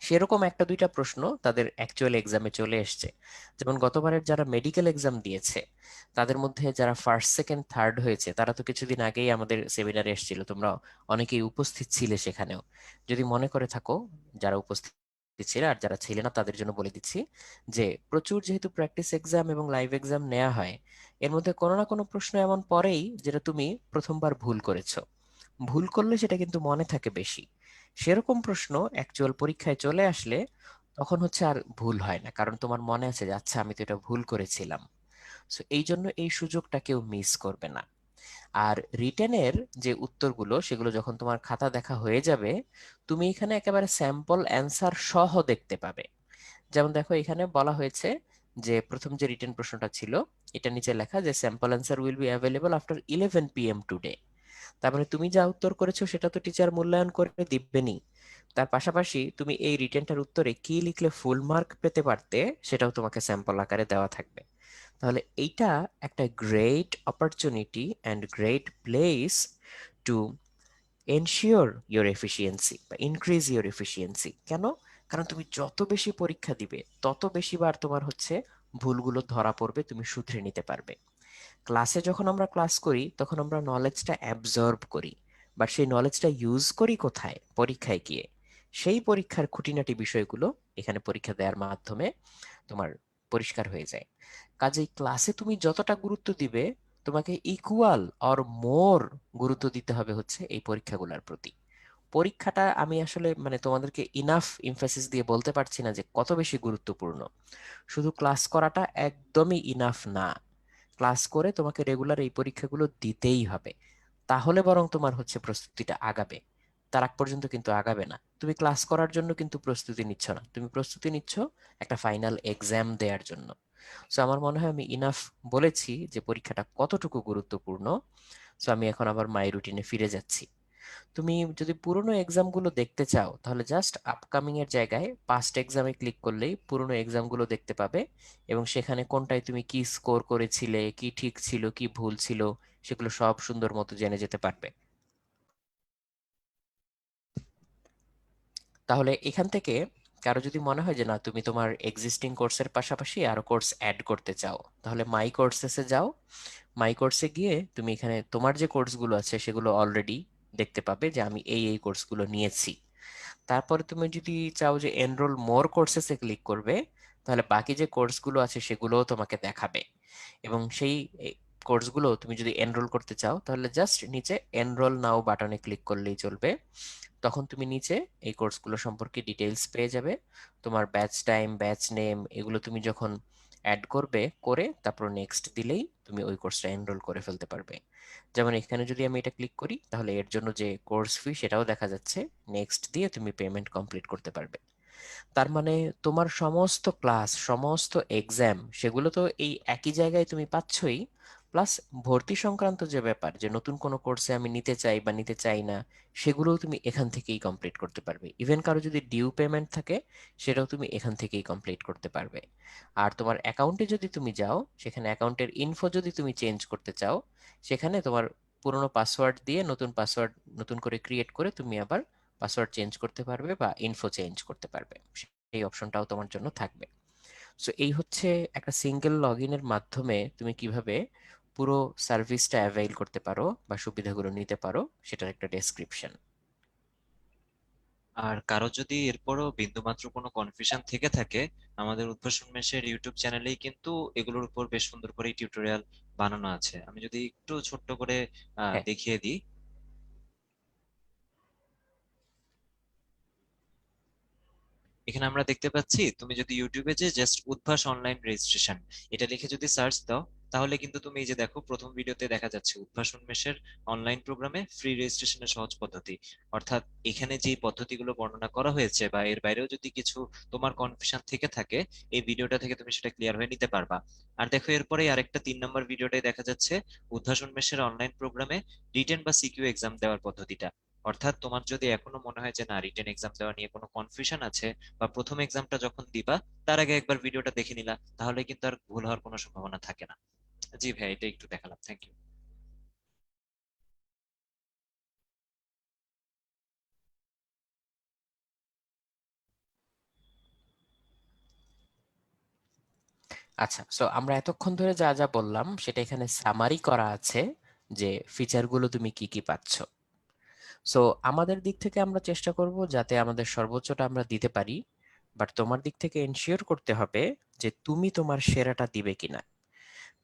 সেরকম একটা দুইটা প্রশ্ন তাদের অ্যাকচুয়াল এক্সামে চলে এসছে। যেমন গতবারের যারা মেডিকেল এক্সাম দিয়েছে, তাদের মধ্যে যারা ফার্স্ট সেকেন্ড থার্ড হয়েছে, তারা তো কিছুদিন আগেই আমাদের সেমিনারে এসেছিল, তোমরা অনেকেই উপস্থিত ছিলে সেখানেও। যদি মনে করে থাকো, যারা উপস্থিত ছিল আর যারা ছিল না তাদের জন্য বলে দিচ্ছি, যে প্রচুর যেহেতু প্র্যাকটিস এক্সাম এবং লাইভ এক্সাম নেওয়া হয়, এর মধ্যে কোনো না কোনো প্রশ্ন এমন পড়েই যেটা তুমি প্রথমবার ভুল করেছো। ভুল করলে সেটা কিন্তু মনে থাকে বেশি। সেরকম প্রশ্ন অ্যাকচুয়াল পরীক্ষায় চলে আসলে তখন হচ্ছে আর ভুল হয় না, কারণ তোমার মনে আছে যে আচ্ছা আমি তো এটা ভুল করেছিলাম। সো এই জন্য এই সুযোগটা কেউ মিস করবে না। আর রিটেনের যে উত্তরগুলো, সেগুলো যখন তোমার খাতা দেখা হয়ে যাবে, তুমি এখানে একেবারে স্যাম্পল অ্যান্সার সহ দেখতে পাবে। যেমন দেখো, এখানে বলা হয়েছে যে প্রথম যে রিটেন প্রশ্নটা ছিল, এটা নিচে লেখা যে sample answer will be available after 11 PM today. তার মানে তুমি যা উত্তর করেছো সেটা তো টিচার মূল্যায়ন করে দিবেনই, তার পাশাপাশি তুমি এই রিটেনটার উত্তরে কি লিখলে ফুল মার্ক পেতে পারতে সেটাও তোমাকে স্যাম্পল আকারে দেওয়া থাকবে। তাহলে এইটা একটা great opportunity and great place to ensure your efficiency বা ইনক্রিজ ইওর এফিসিয়েন্সি। কেন? কারণ তুমি যত বেশি পরীক্ষা দিবে, তত বেশিবার তোমার হচ্ছে ভুলগুলো ধরা পড়বে, তুমি শুধরে নিতে পারবে। ক্লাসে যখন আমরা ক্লাস করি তখন আমরা নলেজটা অ্যাবজর্ব করি, বাট সেই নলেজটা ইউজ করি কোথায়? পরীক্ষায় গিয়ে। সেই পরীক্ষার খুঁটিনাটি বিষয়গুলো এখানে পরীক্ষা দেওয়ার মাধ্যমে তোমার পরিষ্কার হয়ে যায়। কাজেই ক্লাসে তুমি যতটা গুরুত্ব দিবে, তোমাকে ইকুয়াল অর মোর গুরুত্ব দিতে হবে হচ্ছে এই পরীক্ষাগুলোর প্রতি। পরীক্ষাটা আমি আসলে মানে তোমাদেরকে ইনাফ ইমফেসিস দিয়ে বলতে পারছি না যে কত বেশি গুরুত্বপূর্ণ। শুধু ক্লাস করাটা একদমই ইনাফ না, ক্লাস করে তোমাকে রেগুলার এই পরীক্ষাগুলো দিতেই হবে। তাহলে বরং তোমার হচ্ছে প্রস্তুতিটা আগাবে, তার আগ পর্যন্ত কিন্তু আগাবে না। তুমি ক্লাস করার জন্য কিন্তু প্রস্তুতি নিচ্ছ না, তুমি প্রস্তুতি নিচ্ছ একটা ফাইনাল এক্সাম দেওয়ার জন্য। সো আমার মনে হয় আমি ইনাফ বলেছি যে পরীক্ষাটা কতটুকু গুরুত্বপূর্ণ। সো আমি এখন আবার মাই রুটিনে ফিরে যাচ্ছি। তুমি যদি পুরনো এক্সামগুলো দেখতে চাও, তাহলে জাস্ট আপকামিং এর জায়গায় পাস্ট এক্সামে ক্লিক করলেই পুরনো এক্সামগুলো দেখতে পাবে, এবং সেখানে কোনটায় তুমি কি স্কোর করেছিলে, কি ঠিক ছিল কি ভুল ছিল, সেগুলো সব সুন্দর মতো জেনে যেতে পারবে। তাহলে এখান থেকে কারো যদি মনে হয় যে না, তুমি তোমার এক্সিস্টিং কোর্সের পাশাপাশি আরো কোর্স অ্যাড করতে চাও, তাহলে মাই কোর্সেসে যাও। মাই কোর্সে গিয়ে তুমি এখানে তোমার যে কোর্সগুলো আছে সেগুলো অলরেডি দেখতে পাবে যে আমি এই এই কোর্সগুলো নিয়েছি। তারপরে তুমি যদি চাও যে এনরোল মোর কোর্সেসে ক্লিক করবে, তাহলে বাকি যে কোর্সগুলো আছে সেগুলোও তোমাকে দেখাবে। এবং সেই কোর্সগুলো তুমি যদি এনরোল করতে চাও তাহলে জাস্ট নিচে এনরোল নাও বাটনে ক্লিক করলেই চলবে। তখন তুমি নিচে এই কোর্সগুলো সম্পর্কে ডিটেইলস পেয়ে যাবে। তোমার ব্যাচ টাইম, ব্যাচ নেম এগুলো তুমি যখন অ্যাড করবে, করে তারপর নেক্সট দিলেই তুমি ওই কোর্সটা এনরোল করে ফেলতে পারবে। যেমন এখানে যদি আমি এটা ক্লিক করি তাহলে এর জন্য যে কোর্স ফি সেটাও দেখা যাচ্ছে, নেক্সট দিয়ে তুমি পেমেন্ট কমপ্লিট করতে পারবে। তার মানে তোমার সমস্ত ক্লাস, সমস্ত এক্সাম সেগুলো তো এই একই জায়গায় তুমি পাচ্ছই, প্লাস ভর্তি সংক্রান্ত যে ব্যাপার, যে নতুন কোনো কোর্সে আমি নিতে চাই বা নিতে চাই না, সেগুলোও তুমি এখান থেকেই কমপ্লিট করতে পারবে। ইভেন কারো যদি ডিউ পেমেন্ট থাকে সেটাও তুমি এখান থেকেই কমপ্লিট করতে পারবে। আর তোমার অ্যাকাউন্টে যদি তুমি যাও, সেখানে অ্যাকাউন্টের ইনফো যদি তুমি চেঞ্জ করতে চাও, সেখানে তোমার পুরনো পাসওয়ার্ড দিয়ে নতুন পাসওয়ার্ড নতুন করে ক্রিয়েট করে তুমি আবার পাসওয়ার্ড চেঞ্জ করতে পারবে বা ইনফো চেঞ্জ করতে পারবে, এই অপশনটাও তোমার জন্য থাকবে। সো এই হচ্ছে একটা সিঙ্গেল লগ ইনের মাধ্যমে তুমি কিভাবে পুরো সার্ভিসটা অ্যাভেইল করতে পারো বা সুবিধাগুলো নিতে পারো, সেটার একটা ডেসক্রিপশন। আর কারো যদি এরপরও বিন্দুমাত্র কোনো কনফিউশন থেকে থাকে, আমাদের উদ্ভাসন মেশের ইউটিউব চ্যানেলেই কিন্তু এগুলোর উপর বেশ সুন্দর করে টিউটোরিয়াল বানানো আছে। আমি যদি একটু ছোট্ট করে হ্যাঁ, দেখিয়ে দিই। এখানে আমরা দেখতে পাচ্ছি, তুমি যদি ইউটিউবে যে জাস্ট উদ্ভাস অনলাইন রেজিস্ট্রেশন এটা লিখে যদি সার্চ দাও, তাহলে কিন্তু তুমি এই যে দেখো প্রথম ভিডিওতে দেখা যাচ্ছে উদ্ভাস উন্মেষের অনলাইন প্রোগ্রামে ফ্রি রেজিস্ট্রেশনের সহজ পদ্ধতি। অর্থাৎ এখানে যে পদ্ধতিগুলো বর্ণনা করা হয়েছে বা এর বাইরেও যদি কিছু তোমার কনফিউশন থেকে থাকে, এই ভিডিওটা থেকে তুমি সেটা ক্লিয়ার হয়ে নিতে পারবা। আর দেখো এরপরে আরেকটা 3 নম্বর ভিডিওটাই দেখা যাচ্ছে উদ্ভাস উন্মেষের অনলাইন প্রোগ্রামে রিটেন বা সিকিউ এক্সাম দেওয়ার পদ্ধতিটা। অর্থাৎ তোমার যদি এখনো মনে হয় যে না, রিটেন এক্সাম দেওয়া নিয়ে কোনো কনফিউশন আছে, বা প্রথম এক্সামটা যখন দিবা তার আগে একবার ভিডিওটা দেখে নিলা, তাহলে কিন্তু আর ভুল হওয়ার কোনো সম্ভাবনা থাকে না। জি ভাই, এটা একটু দেখালাম, থ্যাংক ইউ। আচ্ছা, সো আমরা এতক্ষণ ধরে যা যা বললাম সেটা এখানে সামারি করা আছে, যে ফিচারগুলো তুমি কি কি পাচ্ছ। সো আমাদের দিক থেকে আমরা চেষ্টা করব যাতে আমাদের সর্বোচ্চটা আমরা দিতে পারি, বাট তোমার দিক থেকে এনশিওর করতে হবে যে তুমি তোমার সেরাটা দিবে কিনা।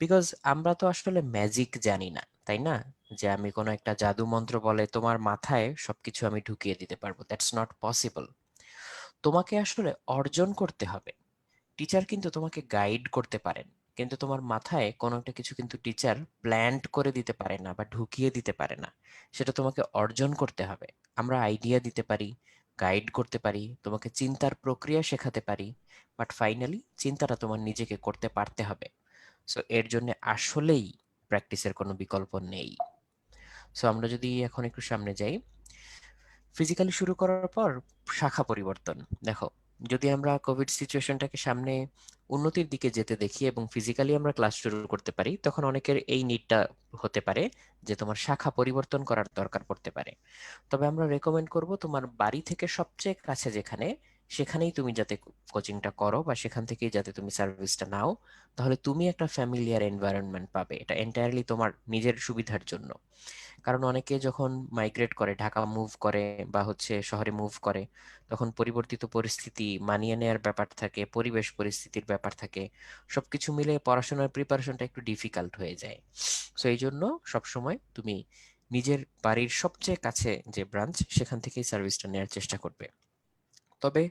বিকজ আমরা তো আসলে ম্যাজিক জানি না, তাই না? যে আমি কোনো একটা জাদু মন্ত্র বলে তোমার মাথায় সবকিছু আমি ঢুকিয়ে দিতে পারবো, দ্যাটস নট পসিবল। তোমাকে আসলে অর্জন করতে হবে। টিচার কিন্তু তোমাকে গাইড করতে পারেন, কিন্তু তোমার মাথায় কোনো একটা কিছু কিন্তু টিচার প্ল্যান্ট করে দিতে পারে না বা ঢুকিয়ে দিতে পারে না। সেটা তোমাকে অর্জন করতে হবে। আমরা আইডিয়া দিতে পারি, গাইড করতে পারি, তোমাকে চিন্তার প্রক্রিয়া শেখাতে পারি, বাট ফাইনালি চিন্তাটা তোমার নিজেকে করতে পারতে হবে। সো এর জন্য আসলেই প্র্যাকটিসের কোনো বিকল্প নেই। সো আমরা যদি এখন একটু সামনে যাই, ফিজিক্যালি শুরু করার পর শাখা পরিবর্তন। দেখো, যদি আমরা কোভিড সিচুয়েশনটাকে সামনে উন্নতির দিকে যেতে দেখি এবং ফিজিক্যালি আমরা ক্লাস শুরু করতে পারি, তখন অনেকের এই নিডটা হতে পারে যে তোমার শাখা পরিবর্তন করার দরকার পড়তে পারে। তবে আমরা রেকমেন্ড করব তোমার বাড়ি থেকে সবচেয়ে কাছে যেখানে, সেখানেই তুমি যাতে কোচিংটা করো বা সেখান থেকেই যাতে তুমি সার্ভিসটা নাও। তাহলে তুমি একটা ফ্যামিলিয়ার এনভায়রনমেন্ট পাবে, এটা এন্টায়ারলি তোমার নিজের সুবিধার জন্য। কারণ অনেকে যখন মাইগ্রেট করে, ঢাকা মুভ করে বা হচ্ছে শহরে মুভ করে, তখন পরিবর্তিত পরিস্থিতি মানিয়ে নেওয়ার ব্যাপার থাকে, পরিবেশ পরিস্থিতির ব্যাপার থাকে, সবকিছু মিলে পড়াশোনার প্রিপারেশনটা একটু ডিফিকাল্ট হয়ে যায়। সো এই জন্য সবসময় তুমি নিজের বাড়ির সবচেয়ে কাছে যে ব্রাঞ্চ, সেখান থেকেই সার্ভিসটা নেওয়ার চেষ্টা করবে। তবে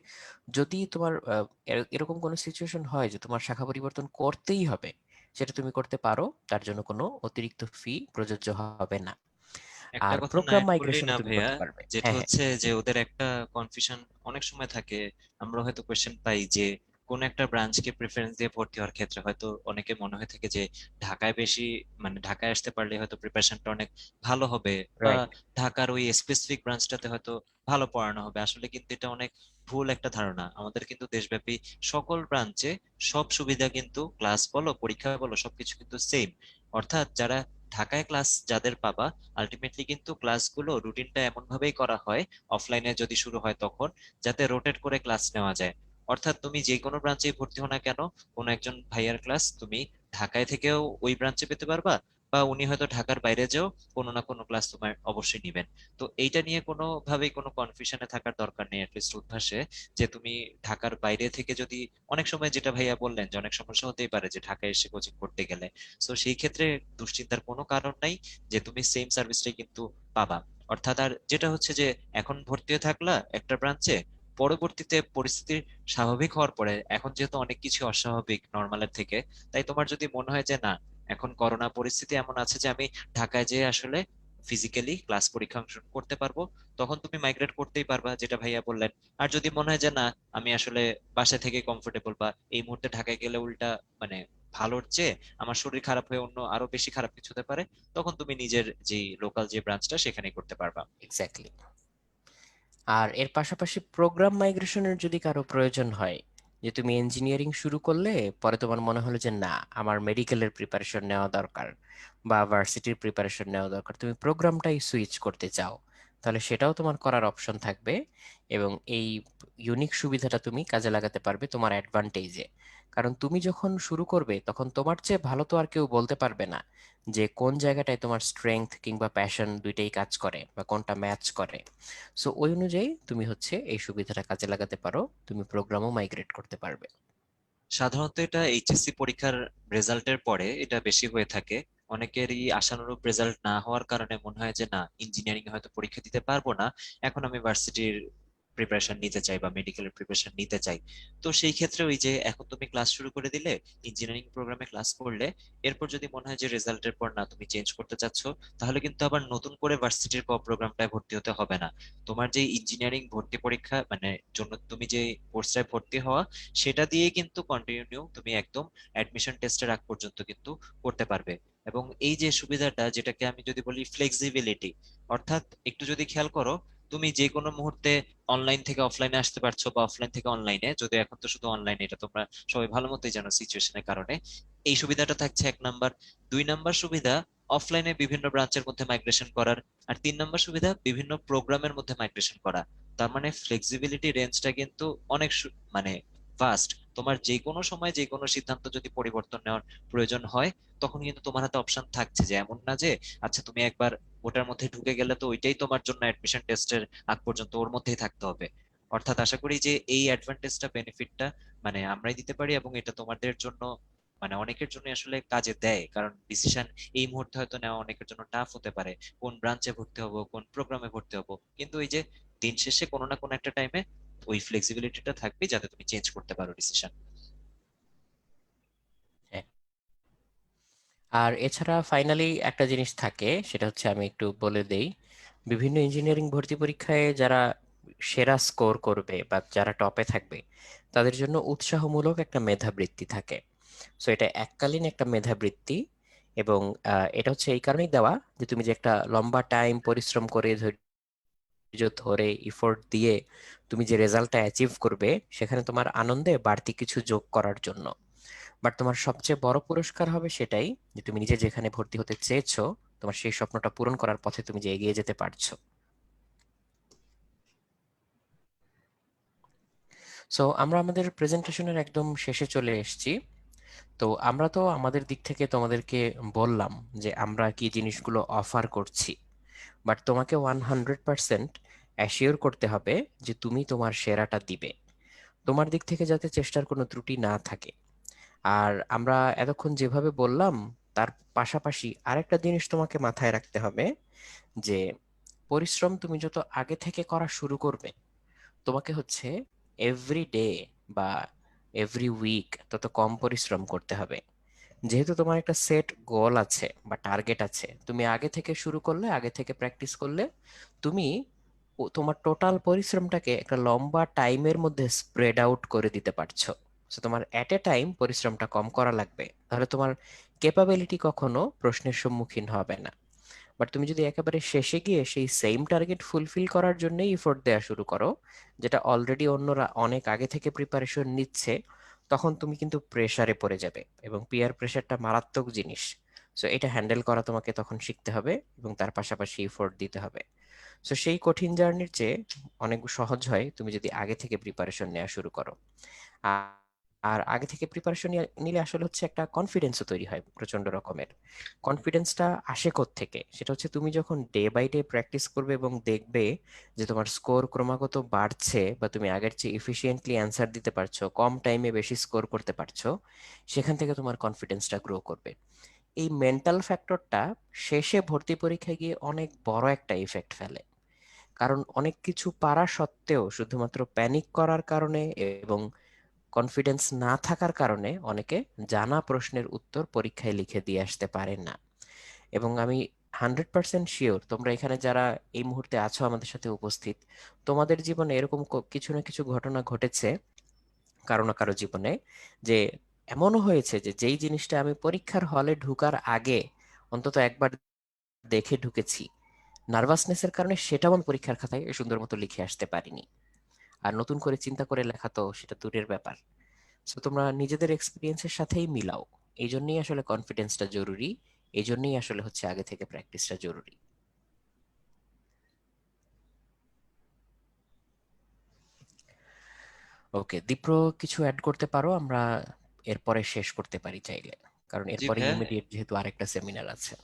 যদি তোমার এরকম কোনো সিচুয়েশন হয় যে তোমার শাখা পরিবর্তন করতেই হবে, সেটা তুমি করতে পারো, তার জন্য কোনো অতিরিক্ত ফি প্রযোজ্য হবে না। একটা আর কথা না প্রোগ্রাম অ্যাড করলেই মাইগ্রেশনও না তুমি ভাইয়া, করতে পারবে। যেটা হ্যাঁ, হ্যাঁ, হচ্ছে যে ওদের একটা কনফিউশন অনেক সময় থাকে। আমরা হয়তো কোয়েশ্চেন পাই যে কোন একটা ব্রাঞ্চকে প্রেফারেন্স দিয়ে ভর্তি হওয়ার ক্ষেত্রে হয়তো অনেকে মনে হয়ে থাকে যে ঢাকায় বেশি, মানে ঢাকায় আসতে পারলে হয়তো প্রিপারেশনটা অনেক ভালো হবে, বা রাইট। ঢাকার ওই স্পেসিফিক ব্রাঞ্চটাতে হয়তো ভালো পড়ানো হবে। আসলে কিন্তু এটা অনেক ভুল একটা ধারণা। আমাদের কিন্তু দেশব্যাপী সকল ব্রাঞ্চে সব সুবিধা কিন্তু, ক্লাস বলো পরীক্ষা বলো, সবকিছু কিন্তু সেম। অর্থাৎ যারা ঢাকায় ক্লাস যাদের পাবা, আলটিমেটলি কিন্তু ক্লাসগুলো রুটিনটা এমন ভাবেই করা হয়, অফলাইনে যদি শুরু হয় তখন, যাতে রোটেট করে ক্লাস নেওয়া যায়। অর্থাৎ তুমি যে কোনো ব্রাঞ্চে ভর্তি হও না কেন, কোনো একজন ভাইয়ার ক্লাস তুমি ঢাকায় থেকেও ওই ব্রাঞ্চে পেতে পারবা, বা উনি হয়তো ঢাকার বাইরে যেও কোনো না কোনো ক্লাস তোমার অবশ্যই নিবেন। তো এইটা নিয়ে কোনোভাবেই কোনো কনফিউশনে থাকার দরকার নেই, অ্যাটলিস্ট উদ্ভাসে, যে তুমি ঢাকার বাইরে থেকে যদি, অনেক সময় যেটা ভাইয়া বললেন যে অনেক সমস্যা হতেই পারে যে ঢাকায় এসে কোচিং করতে গেলে, তো সেই ক্ষেত্রে দুশ্চিন্তার কোনো কারণ নাই, যে তুমি সেম সার্ভিসটাই কিন্তু পাবা। অর্থাৎ আর যেটা হচ্ছে যে এখন ভর্তি হয়ে থাকলা একটা ব্রাঞ্চে, পরবর্তীতে পরিস্থিতি স্বাভাবিক হওয়ার পরে, এখন যেহেতু অনেক কিছু অস্বাভাবিক নর্মালের থেকে, তাই তোমার যদি মনে হয় যে না, এখন করোনা পরিস্থিতি এমন আছে যে আমি ঢাকায় যেয়ে আসলে ফিজিক্যালি ক্লাস পরীক্ষা অংশগ্রহণ করতে পারবো, তখন তুমি মাইগ্রেট করতেই পারবা, যেটা ভাইয়া বললেন। আর যদি মনে হয় যে না, আমি আসলে বাসা থেকে কমফোর্টেবল, বা এই মুহূর্তে ঢাকায় গেলে উল্টা মানে ভালোর চেয়ে আমার শরীর খারাপ হয়ে অন্য আরো বেশি খারাপ কিছু হতে পারে, তখন তুমি নিজের যে লোকাল যে ব্রাঞ্চটা সেখানেই করতে পারবা। এক্স্যাক্টলি। আর এর পাশাপাশি প্রোগ্রাম মাইগ্রেশনের যদি কারো প্রয়োজন হয়, যে তুমি ইঞ্জিনিয়ারিং শুরু করলে পরে তোমার মনে হলো যে না, আমার মেডিকেলের প্রিপারেশন নেওয়া দরকার বা ভার্সিটির প্রিপারেশন নেওয়া দরকার, তুমি প্রোগ্রামটাই সুইচ করতে চাও, তাহলে সেটাও তোমার করার অপশন থাকবে। এবং এই ইউনিক সুবিধাটা তুমি কাজে লাগাতে পারবে তোমার অ্যাডভান্টেজে। কারণ তুমি যখন শুরু করবে তখন তোমার চেয়ে ভালো তো আর কেউ বলতে পারবে না যে কোন জায়গাটায় তোমার স্ট্রেংথ কিংবা প্যাশন দুইটাই কাজ করে বা কোনটা ম্যাচ করে। সো ওই অনুযায়ী তুমি হচ্ছে এই সুবিধাটা কাজে লাগাতে পারো, তুমি প্রোগ্রামও মাইগ্রেট করতে পারবে। সাধারণত এটা এইচএসসি পরীক্ষার রেজাল্টের পরে এটা বেশি হয়ে থাকে। অনেকেরই আশানুরূপ রেজাল্ট না হওয়ার কারণে মনে হয় যে না, ইঞ্জিনিয়ারিং হয়তো পরীক্ষা দিতে পারবো না, এখন আমি ভার্সিটির প্রিপারেশন নিতে চাই বা মেডিকেলের প্রিপারেশন নিতে চাই। তো সেই ক্ষেত্রে ওই যে এখন তুমি ক্লাস শুরু করে দিলে, ইঞ্জিনিয়ারিং প্রোগ্রামে ক্লাস করলে, এরপর যদি মনে হয় যে রেজাল্টের পর না তুমি চেঞ্জ করতে চাচ্ছ, তাহলে কিন্তু আবার নতুন করে ভার্সিটির প্রোগ্রামটায় ভর্তি হতে হবে না। তোমার যে ইঞ্জিনিয়ারিং ভর্তি পরীক্ষা মানে জন্য তুমি যে কোর্সটায় ভর্তি হওয়া, সেটা দিয়ে কিন্তু কন্টিনিউ তুমি একদম অ্যাডমিশন টেস্টের আগ পর্যন্ত কিন্তু করতে পারবে। এবং এই যে সুবিধাটা, যেটাকে আমি যদি বলি ফ্লেক্সিবিলিটি, অর্থাৎ একটু যদি খেয়াল করো, তুমি যে কোনো মুহূর্তে অনলাইন থেকে অফলাইনে আসতে পারছো, বা অফলাইন থেকে অনলাইনে, যদি এখন তো শুধু অনলাইনে, এটা তোমরা সবাই ভালো মতোই জানো সিচুয়েশনের কারণে। এই সুবিধাটা থাকছে 1 নাম্বার। 2 নাম্বার সুবিধা, অফলাইনে বিভিন্ন ব্রাঞ্চের মধ্যে মাইগ্রেশন করার। আর 3 নাম্বার সুবিধা, বিভিন্ন প্রোগ্রামের মধ্যে মাইগ্রেশন করা। তার মানে ফ্লেক্সিবিলিটি রেঞ্জটা কিন্তু অনেক মানে ফাস্ট। তোমার যে কোনো সময় যে কোনো সিদ্ধান্ত যদি পরিবর্তন নেওয়ার প্রয়োজন হয়, তখন কিন্তু তোমার হাতে অপশন থাকছে, যে এমন না যে আচ্ছা তুমি একবার ওটার মধ্যে ঢুকে গেলে তো ওইটাই তোমার জন্য অ্যাডমিশন টেস্টের আগ পর্যন্ত ওর মধ্যেই থাকতে হবে। অর্থাৎ আশা করি যে এই অ্যাডভান্টেজটা বেনিফিটটা মানে আমরাই দিতে পারি, এবং এটা তোমাদের জন্য মানে অনেকের জন্য আসলে কাজে দেয়, কারণ ডিসিশন এই মুহূর্তে হয়তো নেওয়া অনেকের জন্য টাফ হতে পারে, কোন ব্রাঞ্চে ভর্তি হবো, কোন প্রোগ্রামে ভর্তি হবো, কিন্তু এই যে দিন শেষে কোনো না কোনো একটা টাইমে ওই ফ্লেক্সিবিলিটিটা থাকবে যাতে তুমি চেঞ্জ করতে পারো ডিসিশন। হ্যাঁ। আর এছাড়া ফাইনালি একটা জিনিস থাকে, সেটা হচ্ছে আমি একটু বলে দেই। বিভিন্ন ইঞ্জিনিয়ারিং ভর্তি পরীক্ষায় যারা সেরা স্কোর করবে বা যারা টপে থাকবে, তাদের জন্য উৎসাহমূলক একটা মেধাবৃত্তি থাকে। সো এটা এককালীন একটা মেধাবৃত্তি। এবং এটা হচ্ছে এই কারণেই দেওয়া যে তুমি যে একটা লম্বা টাইম পরিশ্রম করে ধরে ইফোর্ট দিয়ে তুমি যে রেজাল্টটা অ্যাচিভ করবে, সেখানে তোমার আনন্দে বাড়তি কিছু যোগ করার জন্য। বাট তোমার সবচেয়ে বড় পুরস্কার হবে সেটাই, যে তুমি নিজে যেখানে ভর্তি হতে চেয়েছো, তোমার সেই স্বপ্নটা পূরণ করার পথে তুমি যে এগিয়ে যেতে পারছো। সো আমরা আমাদের প্রেজেন্টেশনের একদম শেষে চলে এসেছি। তো আমরা তো আমাদের দিক থেকে তোমাদেরকে বললাম যে আমরা কি জিনিসগুলো অফার করছি, বাট তোমাকে 100% অ্যাসিওর করতে হবে যে তুমি তোমার সেরাটা দিবে, তোমার দিক থেকে যাতে চেষ্টার কোনো ত্রুটি না থাকে। আর আমরা এতক্ষণ যেভাবে বললাম, তার পাশাপাশি আরেকটা জিনিস তোমাকে মাথায় রাখতে হবে, যে পরিশ্রম তুমি যত আগে থেকে করা শুরু করবে, তোমাকে হচ্ছে এভরি ডে বা এভরি উইক তত কম পরিশ্রম করতে হবে। যেহেতু তোমার একটা সেট গোল আছে বা টার্গেট আছে, তুমি আগে থেকে শুরু করলে, আগে থেকে প্র্যাকটিস করলে, তুমি তোমার টোটাল পরিশ্রমটাকে একটা লম্বা টাইমের মধ্যে স্প্রেড আউট করে দিতে পারছো। So তোমার এট এ টাইম পরিশ্রমটা কম করা লাগবে, তাহলে তোমার ক্যাপাবিলিটি কখনো প্রশ্নের সম্মুখীন হবে না। বাট তুমি যদি একেবারে শেষে গিয়ে সেই সেম টার্গেট ফুলফিল করার জন্যই এফোর্ট দেওয়া শুরু করো, যেটা অলরেডি অন্যরা অনেক আগে থেকে প্রিপারেশন নিচ্ছে, তখন তুমি কিন্তু প্রেসারে পড়ে যাবে, এবং পিয়ার প্রেসারটা মারাত্মক জিনিস। সো এটা হ্যান্ডেল করা তোমাকে তখন শিখতে হবে, এবং তার পাশাপাশি এফোর্ট দিতে হবে। সো সেই কঠিন জার্নির চেয়ে অনেক সহজ হয় তুমি যদি আগে থেকে প্রিপারেশন নেওয়া শুরু করো। আর আগে থেকে প্রিপারেশন নিলে আসলে হচ্ছে একটা কনফিডেন্সও তৈরি হয় প্রচন্ড রকমের। কনফিডেন্সটা আসে থেকে সেটা হচ্ছে তুমি যখন ডে বাই ডে প্র্যাকটিস করবে এবং দেখবে যে তোমার স্কোর ক্রমাগত বাড়ছে বা তুমি আগের চেয়ে এফিসিয়েন্টলি অ্যান্সার দিতে পারছো, কম টাইমে বেশি স্কোর করতে পারছো, সেখান থেকে তোমার কনফিডেন্সটা গ্রো করবে। এই মেন্টাল ফ্যাক্টরটা শেষে ভর্তি পরীক্ষায় গিয়ে অনেক বড় একটা ইফেক্ট ফেলে। কারণ অনেক কিছু পারা সত্ত্বেও শুধুমাত্র প্যানিক করার কারণে এবং কনফিডেন্স না থাকার কারণে অনেকে জানা প্রশ্নের উত্তর পরীক্ষায় লিখে দিয়ে আসতে পারেন না। এবং আমি 100% শিওর তোমরা এখানে যারা এই মুহূর্তে আছো আমাদের সাথে উপস্থিত, তোমাদের জীবনে এরকম কিছু না কিছু ঘটনা ঘটেছে কারো না কারো জীবনে, যে এমনও হয়েছে যে যেই জিনিসটা আমি পরীক্ষার হলে ঢুকার আগে অন্তত একবার দেখে ঢুকেছি, নার্ভাসনেসের কারণে সেটাও আমি পরীক্ষার খাতায় সুন্দর মতো লিখে আসতে পারিনি। আর নতুন করে চিন্তা করে লেখা তো সেটা দূরের ব্যাপার। সো তোমরা নিজেদের এক্সপিরিয়েন্সের সাথেই মিলাও। এই জন্যই আসলে কনফিডেন্সটা জরুরি, এই জন্যই আসলে হচ্ছে আগে থেকে প্র্যাকটিসটা জরুরি। ওকে দীপ্র, কিছু অ্যাড করতে পারো? আমরা এরপরে শেষ করতে পারি চাইলে, কারণ জি এরপরে ভাইয়া। ইমিডিয়েট যেহেতু আরেকটা সেমিনার আছে।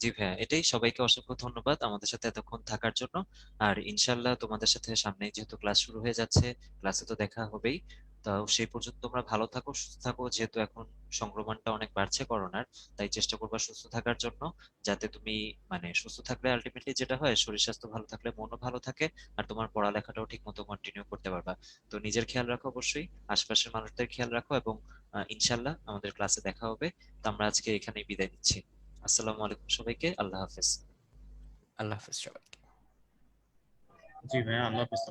জি ভাইয়া, এটাই। সবাইকে অসংখ্য ধন্যবাদ আমাদের সাথে এতক্ষণ থাকার জন্য। আর ইনশাল্লাহ তোমাদের সাথে সামনে যেহেতু ক্লাস শুরু হয়ে যাচ্ছে, ক্লাসে তো দেখা হবেই। তো সেই পর্যন্ত তোমরা ভালো থাকো, সুস্থ থাকো। যেহেতু এখন সংক্রমণটা অনেক বাড়ছে করোনার, তাই চেষ্টা করবা সুস্থ থাকার জন্য। যাতে তুমি মানে সুস্থ থাকলে আলটিমেটলি যেটা হয়, শরীর স্বাস্থ্য ভালো থাকলে মনও ভালো থাকে, আর তোমার পড়ালেখাটাও ঠিক মতো কন্টিনিউ করতে পারবা। তো নিজের খেয়াল রাখো অবশ্যই, আশপাশের মানুষদের খেয়াল রাখো, এবং ইনশাল্লাহ আমাদের ক্লাসে দেখা হবে। তো আমরা আজকে এখানেই বিদায় নিচ্ছি। আসসালামু আলাইকুম সবাইকে, আল্লাহ হাফেজ। আল্লাহ হাফেজ সবাইকে। জি ভাইয়া, আল্লাহ হাফিজ।